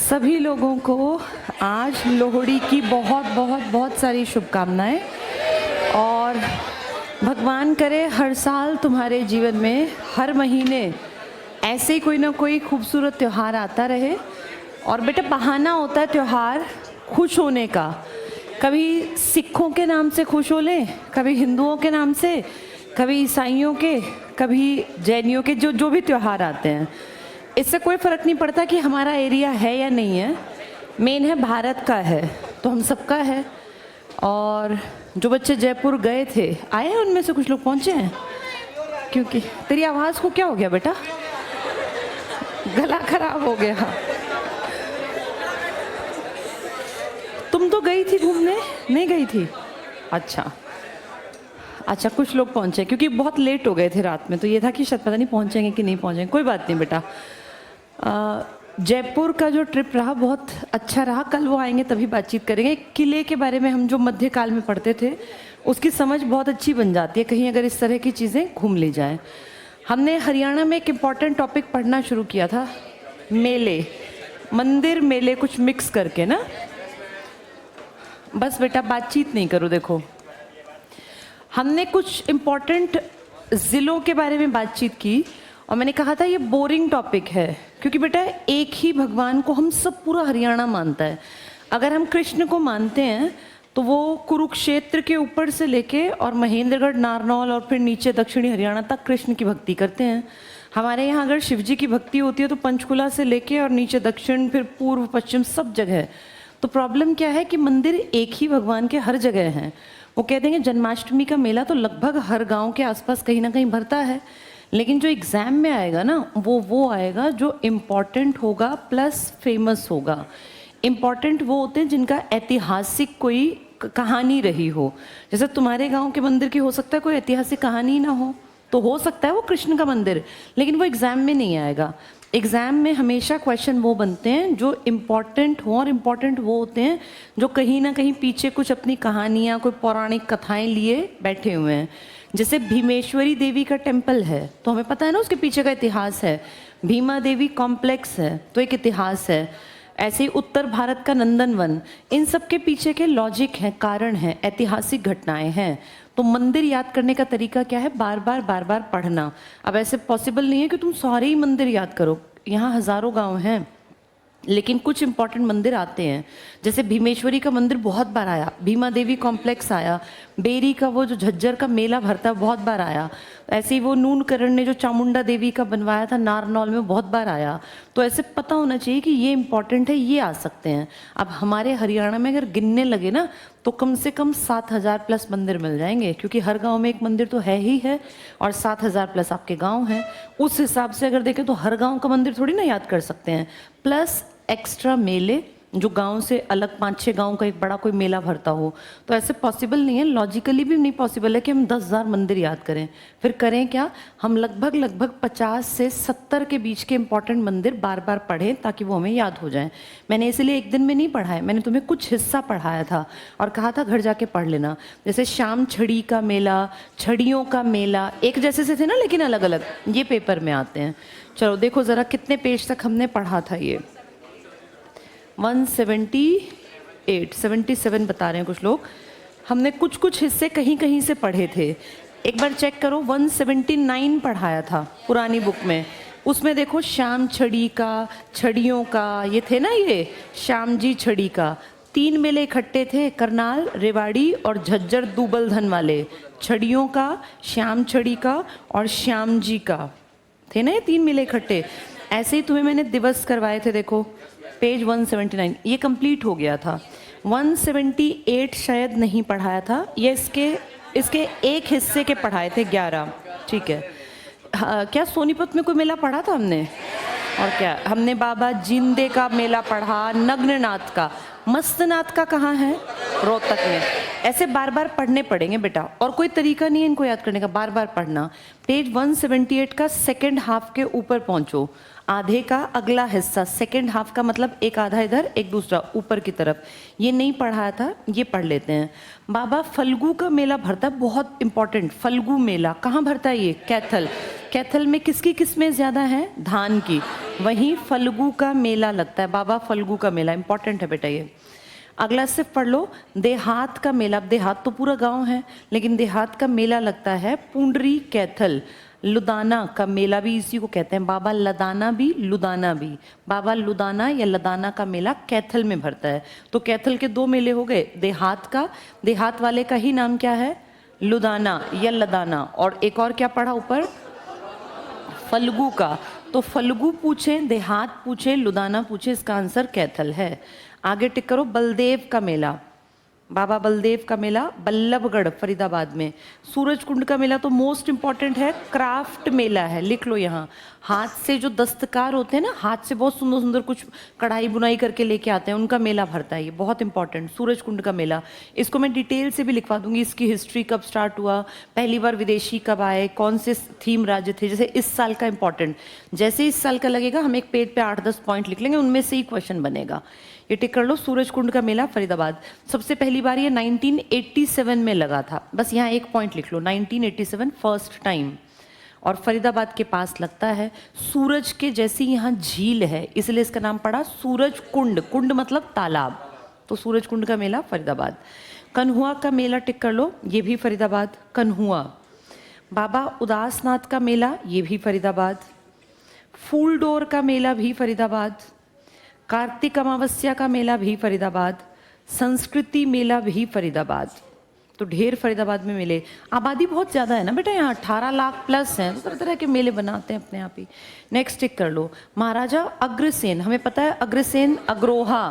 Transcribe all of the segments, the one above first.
सभी लोगों को आज लोहड़ी की बहुत बहुत बहुत सारी शुभकामनाएं और भगवान करे हर साल तुम्हारे जीवन में हर महीने ऐसे ही कोई ना कोई खूबसूरत त्यौहार आता रहे। और बेटा बहाना होता है त्यौहार खुश होने का, कभी सिखों के नाम से खुश हो लें, कभी हिंदुओं के नाम से, कभी ईसाइयों के, कभी जैनियों के, जो भी त्यौहार आते हैं इससे कोई फ़र्क नहीं पड़ता कि हमारा एरिया है या नहीं है। मेन है भारत का है तो हम सबका है। और जो बच्चे जयपुर गए थे आए हैं, उनमें से कुछ लोग पहुँचे हैं। क्योंकि तेरी आवाज़ को क्या हो गया बेटा? गला खराब हो गया। तुम तो गई थी घूमने, नहीं गई थी? अच्छा, कुछ लोग पहुँचे क्योंकि बहुत लेट हो गए थे रात में, तो ये था कि शायद पता नहीं पहुँचेंगे कि नहीं पहुँचेंगे। कोई बात नहीं बेटा। जयपुर का जो ट्रिप रहा बहुत अच्छा रहा। कल वो आएंगे तभी बातचीत करेंगे। किले के बारे में हम जो मध्यकाल में पढ़ते थे उसकी समझ बहुत अच्छी बन जाती है कहीं अगर इस तरह की चीज़ें घूम ली जाएं। हमने हरियाणा में एक इम्पॉर्टेंट टॉपिक पढ़ना शुरू किया था, मेले, मंदिर मेले कुछ मिक्स करके ना। बस बेटा बातचीत नहीं करो। देखो हमने कुछ इम्पॉर्टेंट ज़िलों के बारे में बातचीत की और मैंने कहा था ये बोरिंग टॉपिक है क्योंकि बेटा एक ही भगवान को हम सब पूरा हरियाणा मानता है। अगर हम कृष्ण को मानते हैं तो वो कुरुक्षेत्र के ऊपर से लेके और महेंद्रगढ़, नारनौल और फिर नीचे दक्षिणी हरियाणा तक कृष्ण की भक्ति करते हैं। हमारे यहाँ अगर शिव जी की भक्ति होती है तो पंचकुला से लेके और नीचे दक्षिण, फिर पूर्व, पश्चिम सब जगह। तो प्रॉब्लम क्या है कि मंदिर एक ही भगवान के हर जगह हैं। वो कहते हैं जन्माष्टमी का मेला तो लगभग हर गांव के आसपास कहीं ना कहीं भरता है, लेकिन जो एग्ज़ाम में आएगा ना वो आएगा जो इम्पॉर्टेंट होगा प्लस फेमस होगा। इम्पॉर्टेंट वो होते हैं जिनका ऐतिहासिक कोई कहानी रही हो। जैसे तुम्हारे गांव के मंदिर की हो सकता है कोई ऐतिहासिक कहानी ना हो, तो हो सकता है वो कृष्ण का मंदिर, लेकिन वो एग्ज़ाम में नहीं आएगा। एग्ज़ाम में हमेशा क्वेश्चन वो बनते हैं जो इम्पॉर्टेंट हो, और इम्पॉर्टेंट वो होते हैं जो कहीं ना कहीं पीछे कुछ अपनी कहानियाँ, कोई पौराणिक कथाएं लिए बैठे हुए हैं। जैसे भीमेश्वरी देवी का टेम्पल है तो हमें पता है ना उसके पीछे का इतिहास है। भीमा देवी कॉम्प्लेक्स है तो एक इतिहास है। ऐसे ही उत्तर भारत का नंदनवन, इन सब के पीछे के लॉजिक हैं, कारण हैं, ऐतिहासिक घटनाएं हैं। तो मंदिर याद करने का तरीका क्या है? बार बार पढ़ना। अब ऐसे पॉसिबल नहीं है कि तुम सारे ही मंदिर याद करो। यहाँ हज़ारों गांव हैं लेकिन कुछ इंपॉर्टेंट मंदिर आते हैं। जैसे भीमेश्वरी का मंदिर बहुत बार आया, भीमा देवी कॉम्प्लेक्स आया, बेरी का वो जो झज्जर का मेला भरता है बहुत बार आया। ऐसे ही वो नूनकरण ने जो चामुंडा देवी का बनवाया था नारनौल में बहुत बार आया। तो ऐसे पता होना चाहिए कि ये इंपॉर्टेंट है, ये आ सकते हैं। अब हमारे हरियाणा में अगर गिनने लगे ना तो कम से कम 7,000 प्लस मंदिर मिल जाएंगे, क्योंकि हर गांव में एक मंदिर तो है ही है और 7,000 प्लस आपके गांव हैं। उस हिसाब से अगर देखें तो हर गांव का मंदिर थोड़ी ना याद कर सकते हैं। प्लस एक्स्ट्रा मेले जो गांव से अलग 5-6 गांव का एक बड़ा कोई मेला भरता हो, तो ऐसे पॉसिबल नहीं है, लॉजिकली भी नहीं पॉसिबल है कि हम 10,000 मंदिर याद करें। फिर करें क्या? हम लगभग 50 से 70 के बीच के इंपॉर्टेंट मंदिर बार बार पढ़ें ताकि वो हमें याद हो जाएं। मैंने इसलिए एक दिन में नहीं पढ़ाया, मैंने तुम्हें कुछ हिस्सा पढ़ाया था और कहा था घर जाके पढ़ लेना। जैसे शाम छड़ी का मेला, छड़ियों का मेला, एक जैसे से थे ना लेकिन अलग अलग, ये पेपर में आते हैं। चलो देखो ज़रा कितने पेज तक हमने पढ़ा था। ये 178, 77 बता रहे हैं कुछ लोग। हमने कुछ हिस्से कहीं कहीं से पढ़े थे। एक बार चेक करो, 179 पढ़ाया था पुरानी बुक में। उसमें देखो श्याम छड़ी का, छड़ियों का, ये थे ना, ये श्याम जी छड़ी का 3 मेले इकट्ठे थे, करनाल, रेवाड़ी और झज्जर दूबलधन वाले। छड़ियों का, श्याम छड़ी का और श्याम जी का थे ना, ये 3 मेले इकट्ठे। ऐसे ही तुम्हें मैंने दिवस करवाए थे, देखो पेज 179, ये कंप्लीट हो गया था। 178 शायद नहीं पढ़ाया था, ये इसके एक हिस्से के पढ़ाए थे 11। ठीक है। क्या सोनीपत में कोई मेला पढ़ा था हमने? और क्या हमने बाबा जिंदे का मेला पढ़ा, नग्ननाथ का। मस्तनाथ का कहाँ है? रोहतक में। ऐसे बार बार पढ़ने पड़ेंगे बेटा, और कोई तरीका नहीं है इनको याद करने का, बार बार पढ़ना। पेज 178 का सेकेंड हाफ के ऊपर पहुँचो, आधे का अगला हिस्सा, सेकेंड हाफ का मतलब एक आधा इधर एक दूसरा ऊपर की तरफ। ये नहीं पढ़ाया था, ये पढ़ लेते हैं। बाबा फल्गु का मेला भरता है, बहुत इंपॉर्टेंट। फल्गु मेला कहाँ भरता है? ये कैथल। कैथल में किसकी किस्में ज़्यादा हैं? धान की। वहीं फल्गु का मेला लगता है, बाबा फल्गु का मेला। इंपॉर्टेंट है बेटा ये। अगला सिर्फ पढ़ लो, देहात का मेला। अब देहात तो पूरा गांव है, लेकिन देहात का मेला लगता है पुंडरी कैथल। लुदाना का मेला भी इसी को कहते हैं, बाबा लदाना भी लुदाना भी। बाबा लुदाना या लदाना का मेला कैथल में भरता है। तो कैथल के दो मेले हो गए, देहात का, देहात वाले का ही नाम क्या है? लुदाना या लदाना। और एक और क्या पढ़ा ऊपर? फल्गु का। तो फल्गु पूछे, देहात पूछे, लुदाना पूछे, इसका आंसर कैथल है। आगे टिक करो, बलदेव का मेला। बाबा बलदेव का मेला बल्लभगढ़ फरीदाबाद में। सूरज कुंड का मेला तो मोस्ट इंपॉर्टेंट है, क्राफ्ट मेला है, लिख लो यहाँ। हाथ से जो दस्तकार होते हैं ना, हाथ से बहुत सुंदर सुंदर कुछ कढ़ाई बुनाई करके लेके आते हैं, उनका मेला भरता है ये, बहुत इंपॉर्टेंट। सूरज कुंड का मेला, इसको मैं डिटेल से भी लिखवा दूंगी, इसकी हिस्ट्री कब स्टार्ट हुआ, पहली बार विदेशी कब आए, कौन से थीम राज्य थे। जैसे इस साल का इंपॉर्टेंट, जैसे इस साल का लगेगा हम एक पेज पे 8-10 पॉइंट लिख लेंगे, उनमें से ही क्वेश्चन बनेगा। ये टिक कर लो, सूरज कुंड का मेला फरीदाबाद। सबसे पहली बार ये 1987 में लगा था, बस यहाँ एक पॉइंट लिख लो, 1987 फर्स्ट टाइम, और फरीदाबाद के पास लगता है। सूरज के जैसी यहाँ झील है, इसलिए इसका नाम पड़ा सूरज कुंड। कुंड मतलब तालाब, तो सूरज कुंड का मेला फरीदाबाद। कन्हुआ का मेला टिक कर लो, ये भी फरीदाबाद, कन्हुआ। बाबा उदासनाथ का मेला, ये भी फरीदाबाद। फूलडोर का मेला भी फरीदाबाद। कार्तिक अमावस्या का मेला भी फरीदाबाद। संस्कृति मेला भी फरीदाबाद। तो ढेर फरीदाबाद में मेले। आबादी बहुत ज़्यादा है ना बेटा, यहाँ 18 लाख प्लस हैं, तो तरह तरह के मेले बनाते हैं अपने आप ही। नेक्स्ट टिक कर लो, महाराजा अग्रसेन, हमें पता है अग्रसेन अग्रोहा,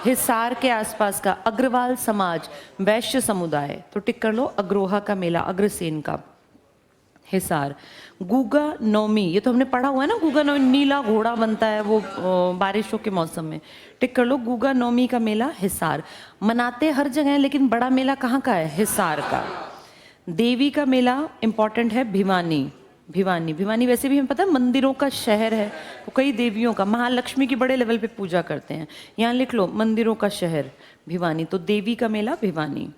हिसार के आसपास का, अग्रवाल समाज, वैश्य समुदाय। तो टिक कर लो, अग्रोहा का मेला अग्रसेन का, हिसार। गुगा नवमी, ये तो हमने पढ़ा हुआ है ना, गुगा नवमी, नीला घोड़ा बनता है वो बारिशों के मौसम में। टिक कर लो, गुगा नवमी का मेला हिसार। मनाते हर जगह है, लेकिन बड़ा मेला कहाँ का है? हिसार का। देवी का मेला इंपॉर्टेंट है, भिवानी। भिवानी, भिवानी वैसे भी हमें पता है मंदिरों का शहर है, तो कई देवियों का, महालक्ष्मी की बड़े लेवल पे पूजा करते हैं। यहाँ लिख लो, मंदिरों का शहर भिवानी, तो देवी का मेला भिवानी।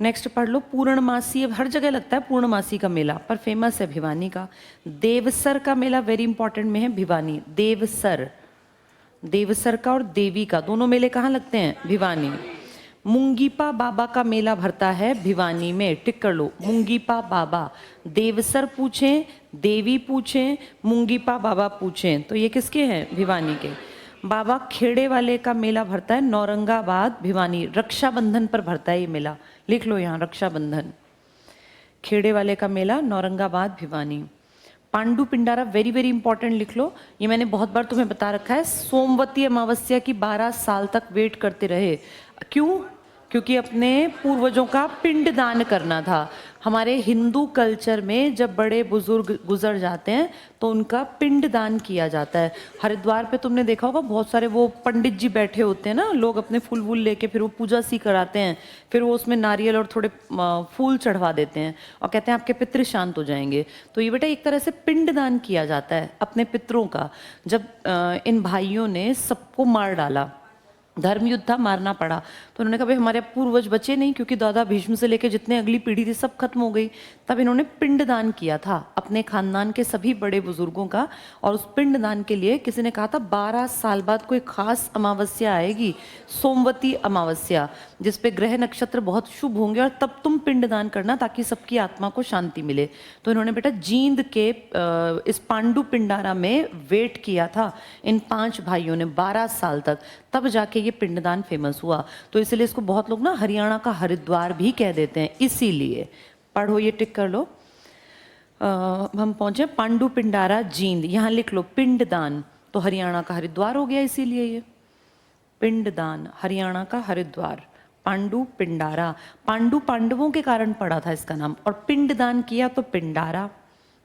नेक्स्ट पढ़ लो, पूर्णमासी, हर जगह लगता है पूर्णमासी का मेला, पर फेमस है भिवानी का। देवसर का मेला वेरी इंपॉर्टेंट में है, भिवानी। देवसर, देवसर का और देवी का दोनों मेले कहाँ लगते हैं? भिवानी। मुंगीपा बाबा का मेला भरता है भिवानी में, टिक कर लो, मुंगीपा बाबा। देवसर पूछें, देवी पूछें, मुंगीपा बाबा पूछें, तो ये किसके हैं? भिवानी के। बाबा खेड़े वाले का मेला भरता है नौरंगाबाद भिवानी, रक्षाबंधन पर भरता है ये मेला, लिख लो यहाँ, रक्षाबंधन। खेड़े वाले का मेला Naurangabad Bhiwani. Pandu Pindara very very important, लिख लो, ये मैंने बहुत बार तुम्हें बता रखा है। सोमवती अमावस्या की 12 साल तक वेट करते रहे, क्यों? क्योंकि अपने पूर्वजों का पिंड दान करना था। हमारे हिंदू कल्चर में जब बड़े बुजुर्ग गुजर जाते हैं तो उनका पिंड दान किया जाता है। हरिद्वार पे तुमने देखा होगा बहुत सारे वो पंडित जी बैठे होते हैं ना, लोग अपने फूल वूल लेके फिर वो पूजा सी कराते हैं, फिर वो उसमें नारियल और थोड़े फूल चढ़वा देते हैं और कहते हैं आपके पितृ शांत हो जाएंगे। तो ये बेटा एक तरह से पिंड दान किया जाता है अपने पितरों का। जब इन भाइयों ने सबको मार डाला, धर्म युद्ध था, मारना पड़ा, तो उन्होंने कहा भाई हमारे पूर्वज बचे नहीं, क्योंकि दादा भीष्म से लेकर जितने अगली पीढ़ी थी सब खत्म हो गई। तब इन्होंने पिंडदान किया था अपने खानदान के सभी बड़े बुजुर्गों का, और उस पिंडदान के लिए किसी ने कहा था 12 साल बाद कोई खास अमावस्या आएगी, सोमवती अमावस्या, जिसपे ग्रह नक्षत्र बहुत शुभ होंगे, और तब तुम पिंडदान करना ताकि सबकी आत्मा को शांति मिले। तो इन्होंने बेटा जींद के इस पांडु पिंडारा में वेट किया था इन 5 भाइयों ने 12 साल तक, तब जाके ये पिंडदान फेमस हुआ। तो इसलिए इसको बहुत लोग ना हरियाणा का हरिद्वार भी कह देते हैं, इसीलिए। पढ़ो, ये टिक कर लो। हम पहुंचे पांडु पिंडारा जींद, यहाँ लिख लो पिंडदान, तो हरियाणा का हरिद्वार हो गया, इसीलिए ये पिंडदान, हरियाणा का हरिद्वार। पांडु पिंडारा, पांडु पांडवों के कारण पड़ा था इसका नाम, और पिंडदान किया तो पिंडारा।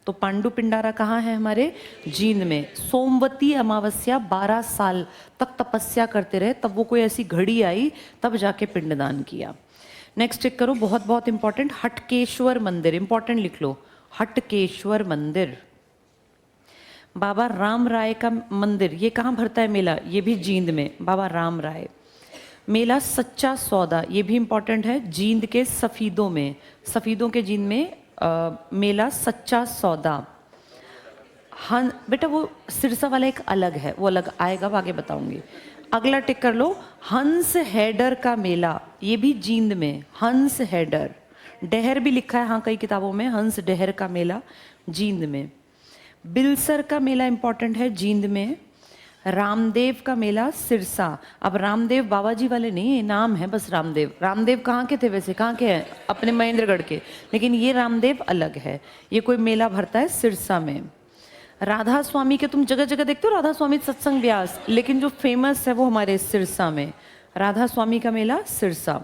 तो पांडु पिंडारा कहाँ है? हमारे जींद में। सोमवती अमावस्या 12 साल तक तपस्या करते रहे, तब वो कोई ऐसी घड़ी आई, तब जाके पिंडदान किया। नेक्स्ट चेक करो, बहुत बहुत इंपॉर्टेंट, हटकेश्वर मंदिर, इंपॉर्टेंट लिख लो, हटकेश्वर मंदिर। बाबा राम राय का मंदिर, ये कहाँ भरता है मेला? ये भी जींद में, बाबा राम राय। मेला सच्चा सौदा, ये भी इम्पोर्टेंट है, जींद के सफीदों में, सफीदों के जींद में मेला सच्चा सौदा। हाँ बेटा, वो सिरसा वाला एक अलग है, वो अलग आएगा, वो आगे बताऊंगी। अगला टिक कर लो, हंस हैडर का मेला, ये भी जींद में, हंस हैडर। डहर भी लिखा है हाँ कई किताबों में, हंस डहर का मेला जींद में। बिलसर का मेला इंपॉर्टेंट है, जींद में। रामदेव का मेला सिरसा। अब रामदेव बाबा जी वाले नहीं, नाम है बस रामदेव। रामदेव कहाँ के थे वैसे, कहाँ के हैं? अपने महेंद्रगढ़ के, लेकिन ये रामदेव अलग है। ये कोई मेला भरता है सिरसा में। राधा स्वामी के तुम जगह जगह देखते हो, राधा स्वामी सत्संग व्यास, लेकिन जो फेमस है वो हमारे सिरसा में, राधा स्वामी का मेला सिरसा।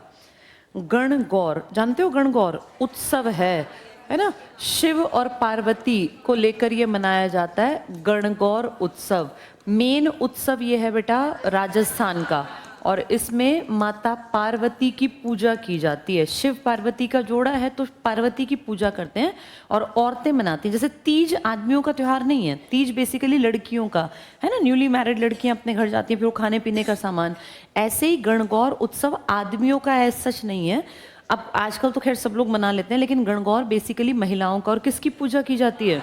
गणगौर, जानते हो गणगौर उत्सव है ना, शिव और पार्वती को लेकर ये मनाया जाता है गणगौर उत्सव। मेन उत्सव ये है बेटा राजस्थान का, और इसमें माता पार्वती की पूजा की जाती है। शिव पार्वती का जोड़ा है तो पार्वती की पूजा करते हैं और औरतें मनाती हैं। जैसे तीज आदमियों का त्यौहार नहीं है, तीज बेसिकली लड़कियों का है ना, न्यूली मैरिड लड़कियां अपने घर जाती हैं, फिर वो खाने पीने का सामान। ऐसे ही गणगौर उत्सव आदमियों का ऐसा सच नहीं है। अब आजकल तो खैर सब लोग मना लेते हैं, लेकिन गणगौर बेसिकली महिलाओं का। और किसकी पूजा की जाती है?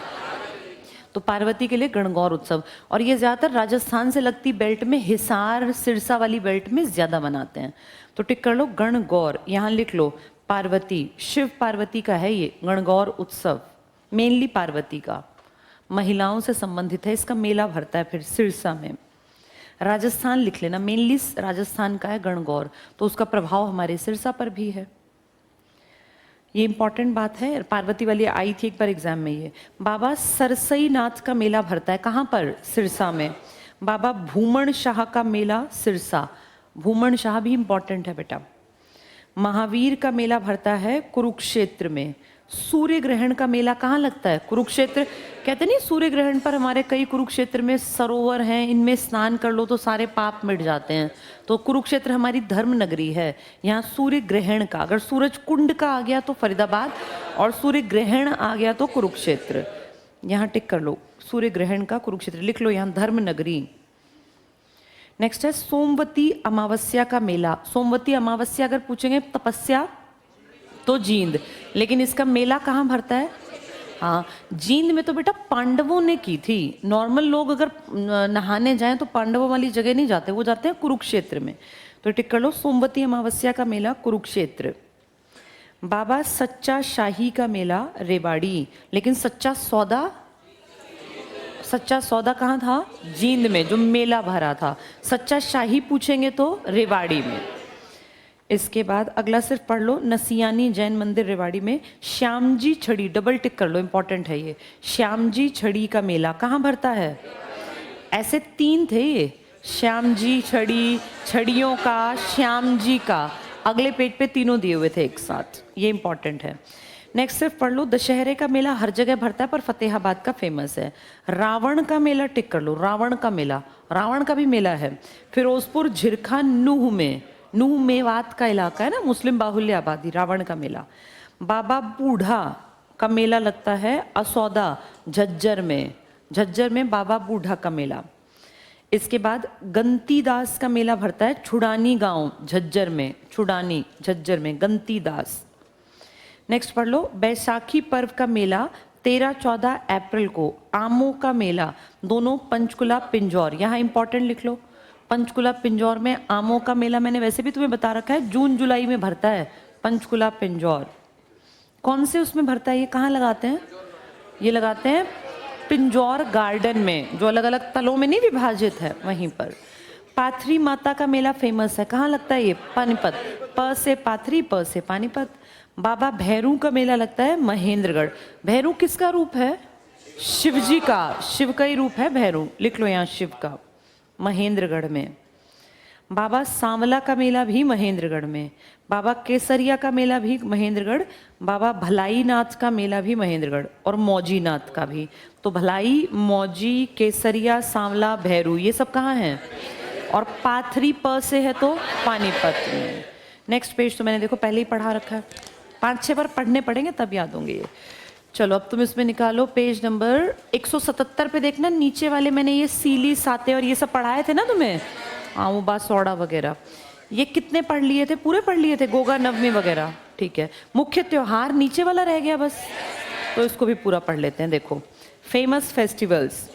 तो पार्वती के लिए गणगौर उत्सव। और ये ज़्यादातर राजस्थान से लगती बेल्ट में, हिसार सिरसा वाली बेल्ट में ज़्यादा मनाते हैं। तो टिक कर लो गणगौर, यहाँ लिख लो पार्वती, शिव पार्वती का है ये गणगौर उत्सव, मेनली पार्वती का, महिलाओं से संबंधित है। इसका मेला भरता है फिर सिरसा में। राजस्थान लिख लेना, मेनली राजस्थान का है गणगौर, तो उसका प्रभाव हमारे सिरसा पर भी है। ये इंपॉर्टेंट बात है, पार्वती वाली आई थी एक बार एग्जाम में ये। बाबा सरसई नाथ का मेला भरता है, कहाँ पर? सिरसा में। बाबा भूमण शाह का मेला सिरसा, भूमण शाह भी इंपॉर्टेंट है बेटा। महावीर का मेला भरता है कुरुक्षेत्र में। सूर्य ग्रहण का मेला कहाँ लगता है? कुरुक्षेत्र। कहते नहीं सूर्य ग्रहण पर हमारे कई कुरुक्षेत्र में सरोवर हैं, इनमें स्नान कर लो तो सारे पाप मिट जाते हैं। तो कुरुक्षेत्र हमारी धर्म नगरी है। यहाँ सूर्य ग्रहण का, अगर सूरज कुंड का आ गया तो फरीदाबाद, और सूर्य ग्रहण आ गया तो कुरुक्षेत्र। यहाँ टिक कर लो, सूर्य ग्रहण का कुरुक्षेत्र लिख लो, यहाँ धर्म नगरी। नेक्स्ट है सोमवती अमावस्या का मेला। सोमवती अमावस्या अगर पूछेंगे तपस्या तो जींद, लेकिन इसका मेला कहाँ भरता है? हाँ जींद में तो बेटा पांडवों ने की थी। नॉर्मल लोग अगर नहाने जाएं तो पांडवों वाली जगह नहीं जाते, वो जाते हैं कुरुक्षेत्र में। तो टिक कर लो सोमवती अमावस्या का मेला कुरुक्षेत्र। बाबा सच्चा शाही का मेला रेवाड़ी, लेकिन सच्चा सौदा, सच्चा सौदा कहाँ था? जींद में, जो मेला भरा था। सच्चा शाही पूछेंगे तो रेवाड़ी में। इसके बाद अगला सिर्फ पढ़ लो, नसियानी जैन मंदिर रेवाड़ी में। श्यामजी छड़ी, डबल टिक कर लो, इंपॉर्टेंट है ये। श्यामजी छड़ी का मेला कहाँ भरता है? ऐसे तीन थे ये, श्यामजी छड़ी, छड़ियों का, श्यामजी का। अगले पेज पे तीनों दिए हुए थे एक साथ, ये इंपॉर्टेंट है। नेक्स्ट सिर्फ पढ़ लो, दशहरे का मेला हर जगह भरता है पर फतेहाबाद का फेमस है। रावण का मेला टिक कर लो, रावण का मेला, रावण का भी मेला है। फिरोजपुर झिरखा नूह में, नूह मेवात का इलाका है ना, मुस्लिम बाहुल्य आबादी। रावण का मेला। बाबा बूढ़ा का मेला लगता है असौदा झज्जर में, झज्जर में बाबा बूढ़ा का मेला। इसके बाद गंती दास का मेला भरता है छुड़ानी गांव झज्जर में, छुड़ानी झज्जर में गंती दास। नेक्स्ट पढ़ लो, बैसाखी पर्व का मेला 13-14 अप्रैल को। आमों का मेला दोनों पंचकुला पिंजौर, यहाँ इंपॉर्टेंट लिख लो, पंचकुला पिंजौर में आमों का मेला। मैंने वैसे भी तुम्हें बता रखा है, जून जुलाई में भरता है पंचकुला पिंजौर। कौन से उसमें भरता है ये, कहाँ लगाते हैं? ये लगाते हैं पिंजौर गार्डन में, जो अलग अलग तलों में नहीं विभाजित है, वहीं पर। पाथरी माता का मेला फेमस है, कहाँ लगता है ये? पानीपत, प से पाथरी, प से पानीपत। बाबा भैरू का मेला लगता है महेंद्रगढ़। भैरू किसका रूप है? शिव जी का, शिव का ही रूप है भैरू, लिख लो यहाँ शिव का, महेंद्रगढ़ में। बाबा सांवला का मेला भी महेंद्रगढ़ में। बाबा केसरिया का मेला भी महेंद्रगढ़। बाबा भलाई नाथ का मेला भी महेंद्रगढ़, और मौजी नाथ का भी। तो भलाई, मौजी, केसरिया, सांवला, भैरू, ये सब कहाँ हैं? और पाथरी प से है तो पानीपत में। नेक्स्ट पेज तो मैंने देखो पहले ही पढ़ा रखा है, 5-6 बार पढ़ने पड़ेंगे तब याद होंगे ये। चलो अब तुम इसमें निकालो पेज नंबर 177 पे देखना, नीचे वाले मैंने ये सीली साते और ये सब पढ़ाए थे ना तुम्हें, हाँ वो बासौड़ा वगैरह, ये कितने पढ़ लिए थे? पूरे पढ़ लिए थे, गोगा नवमी वगैरह, ठीक है। मुख्य त्योहार नीचे वाला रह गया बस, तो इसको भी पूरा पढ़ लेते हैं। देखो फेमस फेस्टिवल्स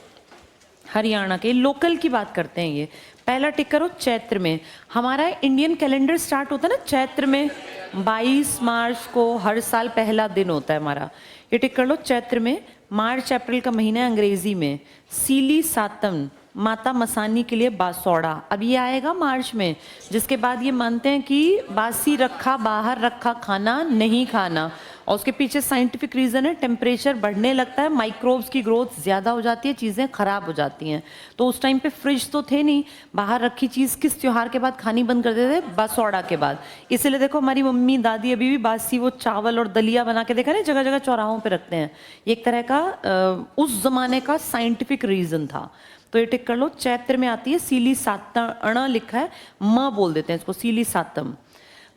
हरियाणा के, लोकल की बात करते हैं। ये पहला टिक करो चैत्र में, हमारा इंडियन कैलेंडर स्टार्ट होता है ना चैत्र में, 22 मार्च को हर साल पहला दिन होता है हमारा, ये टिक कर लो चैत्र में। मार्च अप्रैल का महीना है अंग्रेजी में। सीली सातम, माता मसानी के लिए बासौड़ा, अब ये आएगा मार्च में, जिसके बाद ये मानते हैं कि बासी रखा बाहर रखा खाना नहीं खाना, और उसके पीछे साइंटिफिक रीज़न है, टेम्परेचर बढ़ने लगता है, माइक्रोब्स की ग्रोथ ज़्यादा हो जाती है, चीज़ें ख़राब हो जाती हैं। तो उस टाइम पे फ्रिज तो थे नहीं, बाहर रखी चीज़ किस त्योहार के बाद खानी बंद कर देते थे? बासौड़ा के बाद। इसलिए देखो हमारी मम्मी दादी अभी भी बासी वो चावल और दलिया बना के, देखा ना जगह जगह चौराहों पर रखते हैं। ये एक तरह का उस ज़माने का साइंटिफिक रीज़न था। तो ये टिक कर लो, चैत्र में आती है सीली सातम, लिखा है म बोल देते हैं इसको, सीली सातम।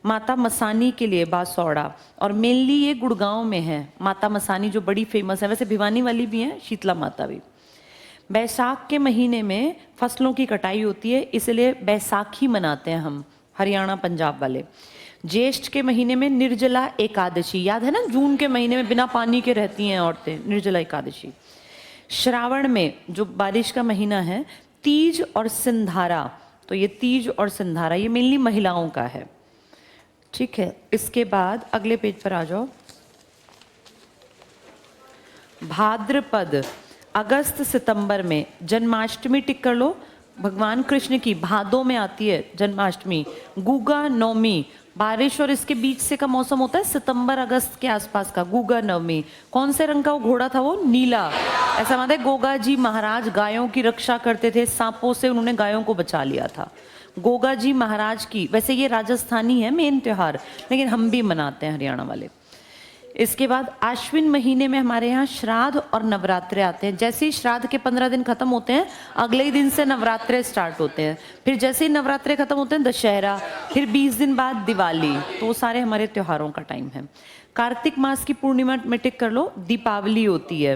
माता मसानी के लिए बासौड़ा, और मेनली ये गुड़गांव में है माता मसानी, जो बड़ी फेमस है, वैसे भिवानी वाली भी है, शीतला माता भी। बैसाख के महीने में फसलों की कटाई होती है, इसलिए बैसाखी मनाते हैं हम हरियाणा पंजाब वाले। ज्येष्ठ के महीने में निर्जला एकादशी, याद है ना, जून के महीने में बिना पानी के रहती हैं औरतें, निर्जला एकादशी। श्रावण में जो बारिश का महीना है, तीज और सिंधारा, तो ये तीज और सिंधारा ये मेनली महिलाओं का है, ठीक है। इसके बाद अगले पेज पर आ जाओ, भाद्रपद, अगस्त सितंबर में जन्माष्टमी टिक कर लो, भगवान कृष्ण की भादों में आती है जन्माष्टमी। गुगा नवमी, बारिश और इसके बीच से का मौसम होता है सितंबर अगस्त के आसपास का। गुगा नवमी, कौन से रंग का वो घोड़ा था? वो नीला। ऐसा मानते हैं गोगा जी महाराज गायों की रक्षा करते थे, सांपों से उन्होंने गायों को बचा लिया था। गोगा जी महाराज की, वैसे ये राजस्थानी है मेन त्योहार, लेकिन हम भी मनाते हैं हरियाणा वाले। इसके बाद आश्विन महीने में हमारे यहाँ श्राद्ध और नवरात्रे आते हैं। जैसे ही श्राद्ध के 15 दिन खत्म होते हैं, अगले ही दिन से नवरात्रे स्टार्ट होते हैं। फिर जैसे ही नवरात्रे खत्म होते हैं दशहरा, फिर 20 दिन बाद दिवाली, तो वो सारे हमारे त्योहारों का टाइम है। कार्तिक मास की पूर्णिमा में टिक कर लो, दीपावली होती है,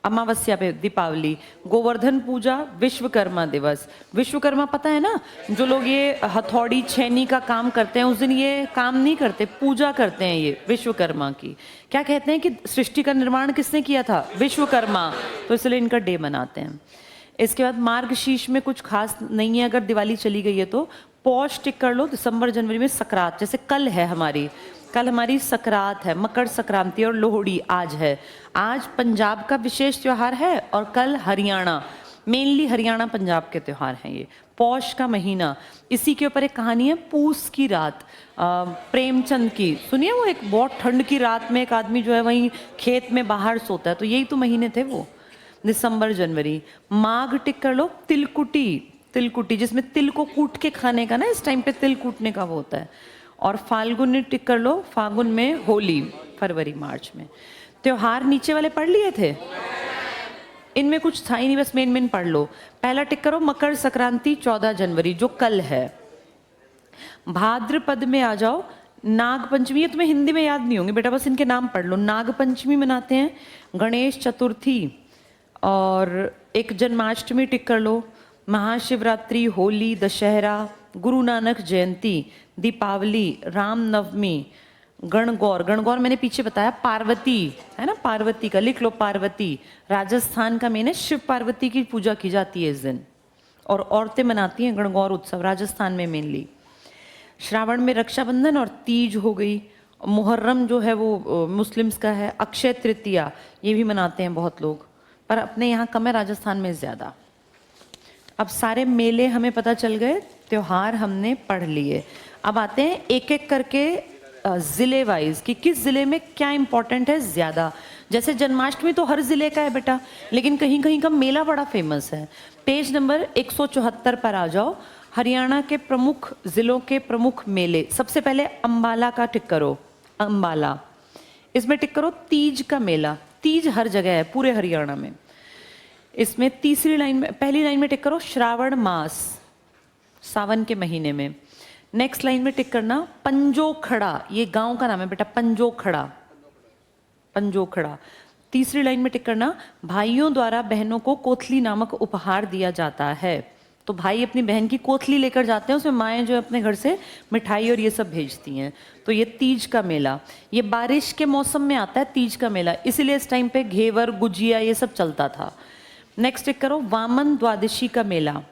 अमावस्या पे दीपावली। गोवर्धन पूजा, विश्वकर्मा दिवस। विश्वकर्मा पता है ना, जो लोग ये हथौड़ी छेनी का काम करते हैं, उस दिन ये काम नहीं करते, पूजा करते हैं ये विश्वकर्मा की। क्या कहते हैं कि सृष्टि का निर्माण किसने किया था? विश्वकर्मा, तो इसलिए इनका डे मनाते हैं। इसके बाद मार्गशीर्ष में कुछ खास नहीं है, अगर दिवाली चली गई है तो। पौष टिक कर लो, दिसंबर जनवरी में सकरात, जैसे कल है हमारी, कल हमारी सकरात है, मकर संक्रांति और लोहड़ी आज है। आज पंजाब का विशेष त्योहार है और कल हरियाणा, मेनली हरियाणा पंजाब के त्योहार हैं ये। पौष का महीना, इसी के ऊपर एक कहानी है, पूस की रात, प्रेमचंद की, सुनिए वो एक बहुत ठंड की रात में एक आदमी जो है वहीं खेत में बाहर सोता है, तो यही तो महीने थे वो, दिसंबर जनवरी। माघ टिक कर लो, तिलकुटी, तिलकुटी जिसमें तिल को कूट के खाने का ना, इस टाइम पे तिल कूटने का वो होता है। और फाल्गुन टिक कर लो, फागुन में होली, फरवरी मार्च में। त्योहार नीचे वाले पढ़ लिए थे, इनमें कुछ था ही नहीं, बस मेन पढ़ लो। पहला टिक करो मकर संक्रांति 14 जनवरी जो कल है। भाद्रपद में आ जाओ, नाग पंचमी, ये तुम्हें हिंदी में याद नहीं होंगे बेटा, बस इनके नाम पढ़ लो। नाग पंचमी मनाते हैं, गणेश चतुर्थी, और एक जन्माष्टमी टिक कर लो, महाशिवरात्रि, होली, दशहरा, गुरु नानक जयंती, दीपावली, रामनवमी, गणगौर, गणगौर मैंने पीछे बताया, पार्वती है ना, पार्वती का लिख लो, पार्वती। राजस्थान का मेन है, शिव पार्वती की पूजा की जाती है इस दिन, और औरतें मनाती हैं गणगौर उत्सव राजस्थान में मेनली। श्रावण में रक्षाबंधन और तीज हो गई। मुहर्रम जो है वो मुस्लिम्स का है। अक्षय तृतीया ये भी मनाते हैं बहुत लोग, पर अपने यहाँ कम है, राजस्थान में ज़्यादा। अब सारे मेले हमें पता चल गए, त्योहार हमने पढ़ लिए। अब आते हैं एक एक करके ज़िले वाइज कि किस ज़िले में क्या इंपॉर्टेंट है ज़्यादा। जैसे जन्माष्टमी तो हर ज़िले का है बेटा, लेकिन कहीं कहीं का मेला बड़ा फेमस है। पेज नंबर 174 पर आ जाओ, हरियाणा के प्रमुख ज़िलों के प्रमुख मेले। सबसे पहले अम्बाला का टिक करो, अम्बाला, इसमें टिक करो तीज का मेला। तीज हर जगह है पूरे हरियाणा में। इसमें तीसरी लाइन में, पहली लाइन में टिक करो श्रावण मास, सावन के महीने में। नेक्स्ट लाइन में टिक करना पंजोखड़ा, ये गांव का नाम है बेटा, पंजोखड़ा। पंजोखड़ा। तीसरी लाइन में टिक करना, भाइयों द्वारा बहनों को कोथली नामक उपहार दिया जाता है। तो भाई अपनी बहन की कोथली लेकर जाते हैं, उसमें माएँ जो है अपने घर से मिठाई और ये सब भेजती हैं। तो ये तीज का मेला, ये बारिश के मौसम में आता है तीज का मेला, इसीलिए इस टाइम पे घेवर गुजिया ये सब चलता था। नेक्स्ट टिक करो, वामन द्वादशी का मेला।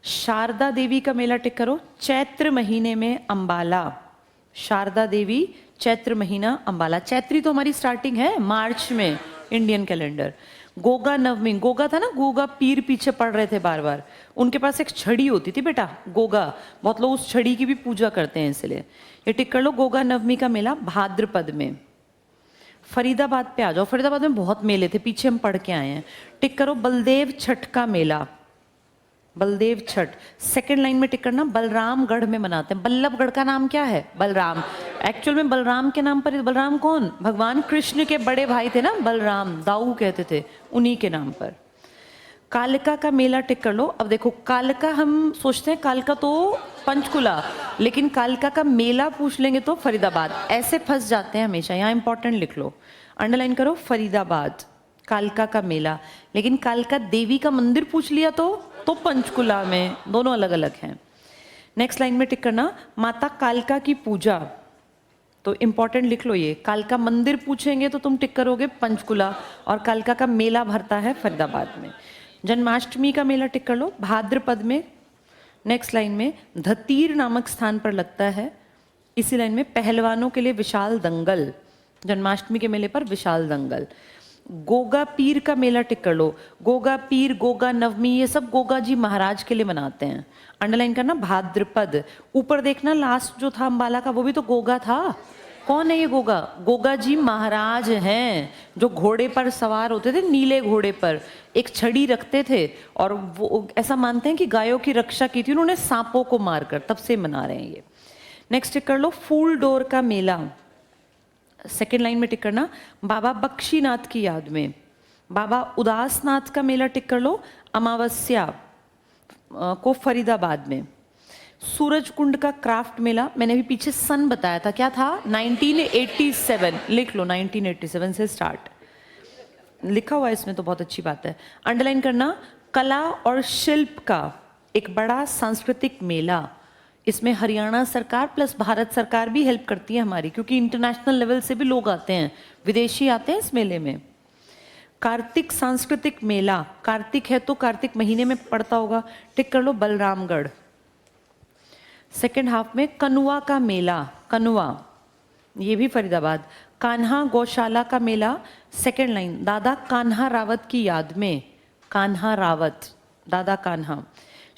शारदा देवी का मेला टिक करो, चैत्र महीने में अंबाला। शारदा देवी चैत्र महीना अंबाला। चैत्री तो हमारी स्टार्टिंग है मार्च में इंडियन कैलेंडर। गोगा नवमी, गोगा था ना, गोगा पीर पीछे पड़ रहे थे बार बार, उनके पास एक छड़ी होती थी बेटा गोगा, बहुत लोग उस छड़ी की भी पूजा करते हैं, इसलिए ये टिक कर लो। गोगा नवमी का मेला भाद्रपद में। फरीदाबाद पे आ जाओ, फरीदाबाद में बहुत मेले थे, पीछे हम पढ़ के आए हैं। टिक करो बलदेव छठ का मेला, बलदेव छठ। सेकंड लाइन में टिक करना, बलरामगढ़ में मनाते हैं। बल्लभगढ़ का नाम क्या है? बलराम। एक्चुअल में बलराम के नाम पर, बलराम कौन? भगवान कृष्ण के बड़े भाई थे ना बलराम, दाऊ कहते थे, उन्हीं के नाम पर। कालका का मेला टिक कर लो। अब देखो कालका, हम सोचते हैं कालका तो पंचकुला, लेकिन कालका का मेला पूछ लेंगे तो फरीदाबाद। ऐसे फंस जाते हैं हमेशा, यहाँ इंपॉर्टेंट लिख लो, अंडरलाइन करो, फरीदाबाद कालका का मेला। लेकिन कालका देवी का मंदिर पूछ लिया तो पंचकुला में, दोनों अलग अलग हैं। नेक्स्ट लाइन में टिक करना, माता कालका की पूजा, तो इंपॉर्टेंट लिख लो ये। कालका मंदिर पूछेंगे तो तुम टिक करोगे पंचकुला, और कालका का मेला भरता है फरीदाबाद में। जन्माष्टमी का मेला टिक कर लो भाद्रपद में। नेक्स्ट लाइन में धतीर नामक स्थान पर लगता है। इसी लाइन में पहलवानों के लिए विशाल दंगल, जन्माष्टमी के मेले पर विशाल दंगल। गोगा पीर का मेला टिक कर लो। गोगा पीर, गोगा नवमी, ये सब गोगा जी महाराज के लिए मनाते हैं। अंडरलाइन करना भाद्रपद। ऊपर देखना लास्ट जो था अंबाला का, वो भी तो गोगा था। कौन है ये गोगा? गोगा जी महाराज हैं, जो घोड़े पर सवार होते थे, नीले घोड़े पर एक छड़ी रखते थे, और वो ऐसा मानते हैं कि गायों की रक्षा की थी उन्होंने सांपों को मारकर, तब से मना रहे हैं ये। नेक्स्ट टिक कर लो फूल डोर का मेला। सेकेंड लाइन में टिक करना, बाबा बख्शीनाथ की याद में। बाबा उदासनाथ का मेला टिक कर लो अमावस्या को फरीदाबाद में। सूरज कुंड का क्राफ्ट मेला, मैंने भी पीछे सन बताया था, क्या था? 1987, लिख लो 1987 से स्टार्ट लिखा हुआ है इसमें, तो बहुत अच्छी बात है। अंडरलाइन करना, कला और शिल्प का एक बड़ा सांस्कृतिक मेला। इसमें हरियाणा सरकार प्लस भारत सरकार भी हेल्प करती है हमारी, क्योंकि इंटरनेशनल लेवल से भी लोग आते हैं, विदेशी आते हैं इस मेले में। कार्तिक सांस्कृतिक मेला, कार्तिक है तो कार्तिक महीने में पड़ता होगा, टिक कर लो बलरामगढ़। सेकेंड हाफ में कनुआ का मेला, कनुआ ये भी फरीदाबाद। कान्हा गौशाला का मेला, सेकेंड लाइन, दादा कान्हा रावत की याद में। कान्हा रावत, दादा कान्हा।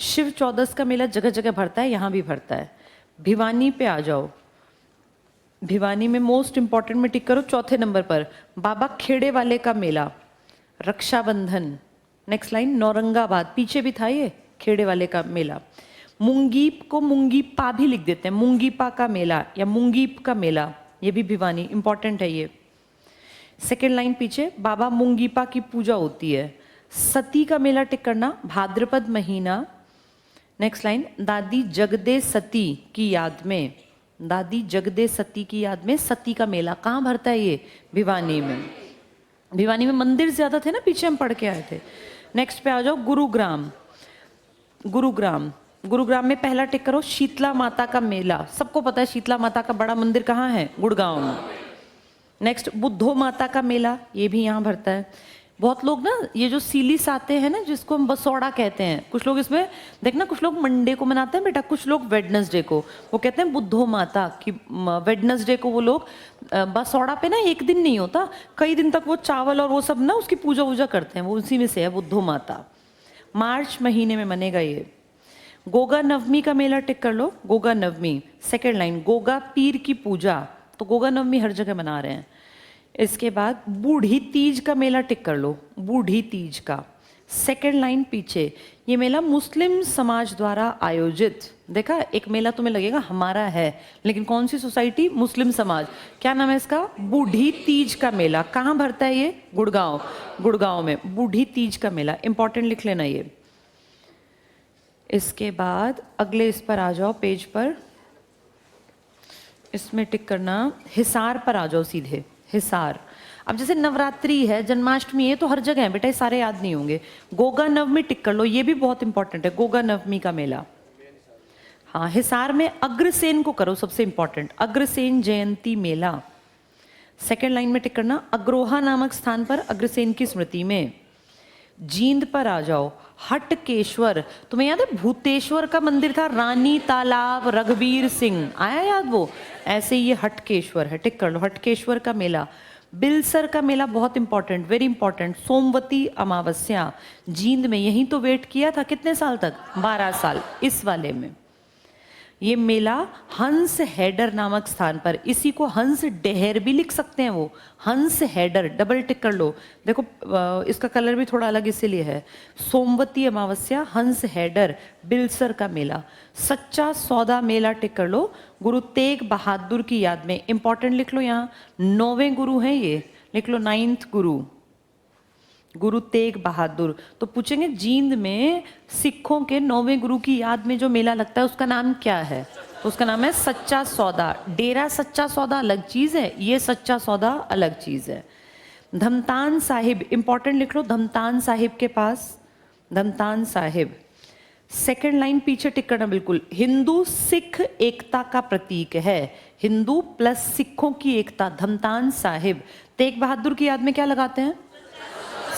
शिव चौदस का मेला जगह जगह भरता है, यहाँ भी भरता है। भिवानी पे आ जाओ, भिवानी में मोस्ट इंपॉर्टेंट में टिक करो चौथे नंबर पर, बाबा खेड़े वाले का मेला, रक्षाबंधन। नेक्स्ट लाइन, नौरंगाबाद, पीछे भी था ये खेड़े वाले का मेला। मुंगीप को मुंगीपा भी लिख देते हैं, मुंगीपा का मेला या मुंगीप का मेला, ये भी भिवानी, इंपॉर्टेंट है ये। सेकेंड लाइन पीछे, बाबा मुंगीपा की पूजा होती है। सती का मेला टिक करना भाद्रपद महीना। नेक्स्ट लाइन, दादी जगदे सती की याद में, दादी जगदे सती की याद में सती का मेला कहाँ भरता है ये? भिवानी में। भिवानी में मंदिर ज्यादा थे ना, पीछे हम पढ़ के आए थे। नेक्स्ट पे आ जाओ गुरुग्राम, गुरुग्राम, गुरुग्राम में पहला टिक करो शीतला माता का मेला। सबको पता है शीतला माता का बड़ा मंदिर कहाँ है? गुड़गांव में। नेक्स्ट बुद्धो माता का मेला, ये भी यहाँ भरता है। बहुत लोग ना ये जो सीलिस आते हैं ना, जिसको हम बसौड़ा कहते हैं, कुछ लोग इसमें देखना, कुछ लोग मंडे को मनाते हैं बेटा, कुछ लोग वेडनेसडे को, वो कहते हैं बुद्धो माता की। वेडनेसडे को वो लोग बसौड़ा पे ना एक दिन नहीं होता, कई दिन तक वो चावल और वो सब ना उसकी पूजा वूजा करते हैं, वो उसी में से है बुद्धो माता। मार्च महीने में मनेगा ये। गोगा नवमी का मेला टिक कर लो, गोगा नवमी। सेकेंड लाइन, गोगा पीर की पूजा, तो गोगा नवमी हर जगह मना रहे हैं। इसके बाद बूढ़ी तीज का मेला टिक कर लो, बूढ़ी तीज का। सेकेंड लाइन पीछे, ये मेला मुस्लिम समाज द्वारा आयोजित, देखा एक मेला तुम्हें लगेगा हमारा है, लेकिन कौन सी सोसाइटी? मुस्लिम समाज। क्या नाम है इसका? बूढ़ी तीज का मेला। कहाँ भरता है ये? गुड़गांव, गुड़गांव में बूढ़ी तीज का मेला, इंपॉर्टेंट लिख लेना ये। इसके बाद अगले इस पर आ जाओ पेज पर, इसमें टिक करना, हिसार पर आ जाओ सीधे। हिसार। अब जैसे नवरात्रि है, जन्माष्टमी है, तो हर जगह है बेटा, ये सारे याद नहीं होंगे। गोगा नवमी टिक कर लो, ये भी बहुत इंपॉर्टेंट है, गोगा नवमी का मेला। हाँ, हिसार में अग्रसेन को करो सबसे इंपॉर्टेंट, अग्रसेन जयंती मेला। सेकेंड लाइन में टिक करना, अग्रोहा नामक स्थान पर अग्रसेन की स्मृति में। जींद पर आ जाओ, हटकेश्वर। तुम्हें याद है भूतेश्वर का मंदिर था, रानी तालाब, रघुवीर सिंह, आया याद वो? ऐसे ही ये हटकेश्वर है, टिक कर लो, हटकेश्वर का मेला। बिलसर का मेला बहुत important, very important, Somvati Amavasya. Jind में, यहीं तो वेट किया था कितने साल तक? 12 साल, इस वाले में। ये मेला हंस हेडर नामक स्थान पर, इसी को हंस डेहर भी लिख सकते हैं वो, हंस हेडर, डबल टिक कर लो। देखो इसका कलर भी थोड़ा अलग इसीलिए है। सोमवती अमावस्या, हंस हेडर, बिलसर का मेला। सच्चा सौदा मेला टिक कर लो, गुरु तेग बहादुर की याद में। इंपॉर्टेंट लिख लो, यहाँ 9वें गुरु हैं ये, लिख लो 9th गुरु, गुरु तेग बहादुर। तो पूछेंगे जींद में सिखों के 9वें गुरु की याद में जो मेला लगता है उसका नाम क्या है? तो उसका नाम है सच्चा सौदा। डेरा सच्चा सौदा अलग चीज है, ये सच्चा सौदा अलग चीज है। धमतान साहिब, इंपॉर्टेंट लिख लो, धमतान साहिब के पास, धमतान साहिब। सेकेंड लाइन पीछे टिक करना बिल्कुल। हिंदू सिख एकता का प्रतीक है, हिंदू प्लस सिखों की एकता, धमतान साहिब। तेग बहादुर की याद में क्या लगाते हैं?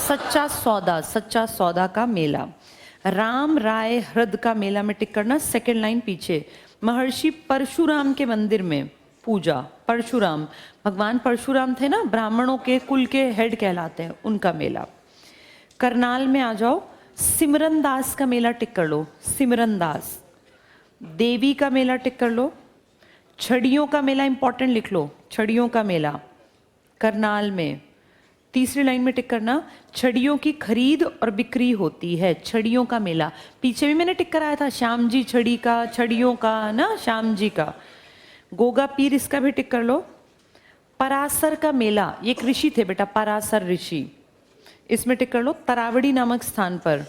सच्चा सौदा, सच्चा सौदा का मेला। राम राय हृद का मेला में टिक करना, सेकेंड लाइन पीछे। महर्षि परशुराम के मंदिर में पूजा, परशुराम, भगवान परशुराम थे ना, ब्राह्मणों के कुल के हेड कहलाते हैं, उनका मेला। करनाल में आ जाओ, सिमरन दास का मेला टिक कर लो, सिमरन दास। देवी का मेला टिक कर लो। छड़ियों का मेला इंपॉर्टेंट लिख लो, छड़ियों का मेला करनाल में। तीसरी लाइन में टिक करना, छड़ियों की खरीद और बिक्री होती है, छड़ियों का मेला। पीछे भी मैंने टिक कराया था, श्याम जी छड़ी का, छड़ियों का ना, श्याम जी का। गोगा पीर, इसका भी टिक कर लो। परासर का मेला, ये एक ऋषि थे बेटा, परासर ऋषि, इसमें टिक कर लो, तरावड़ी नामक स्थान पर।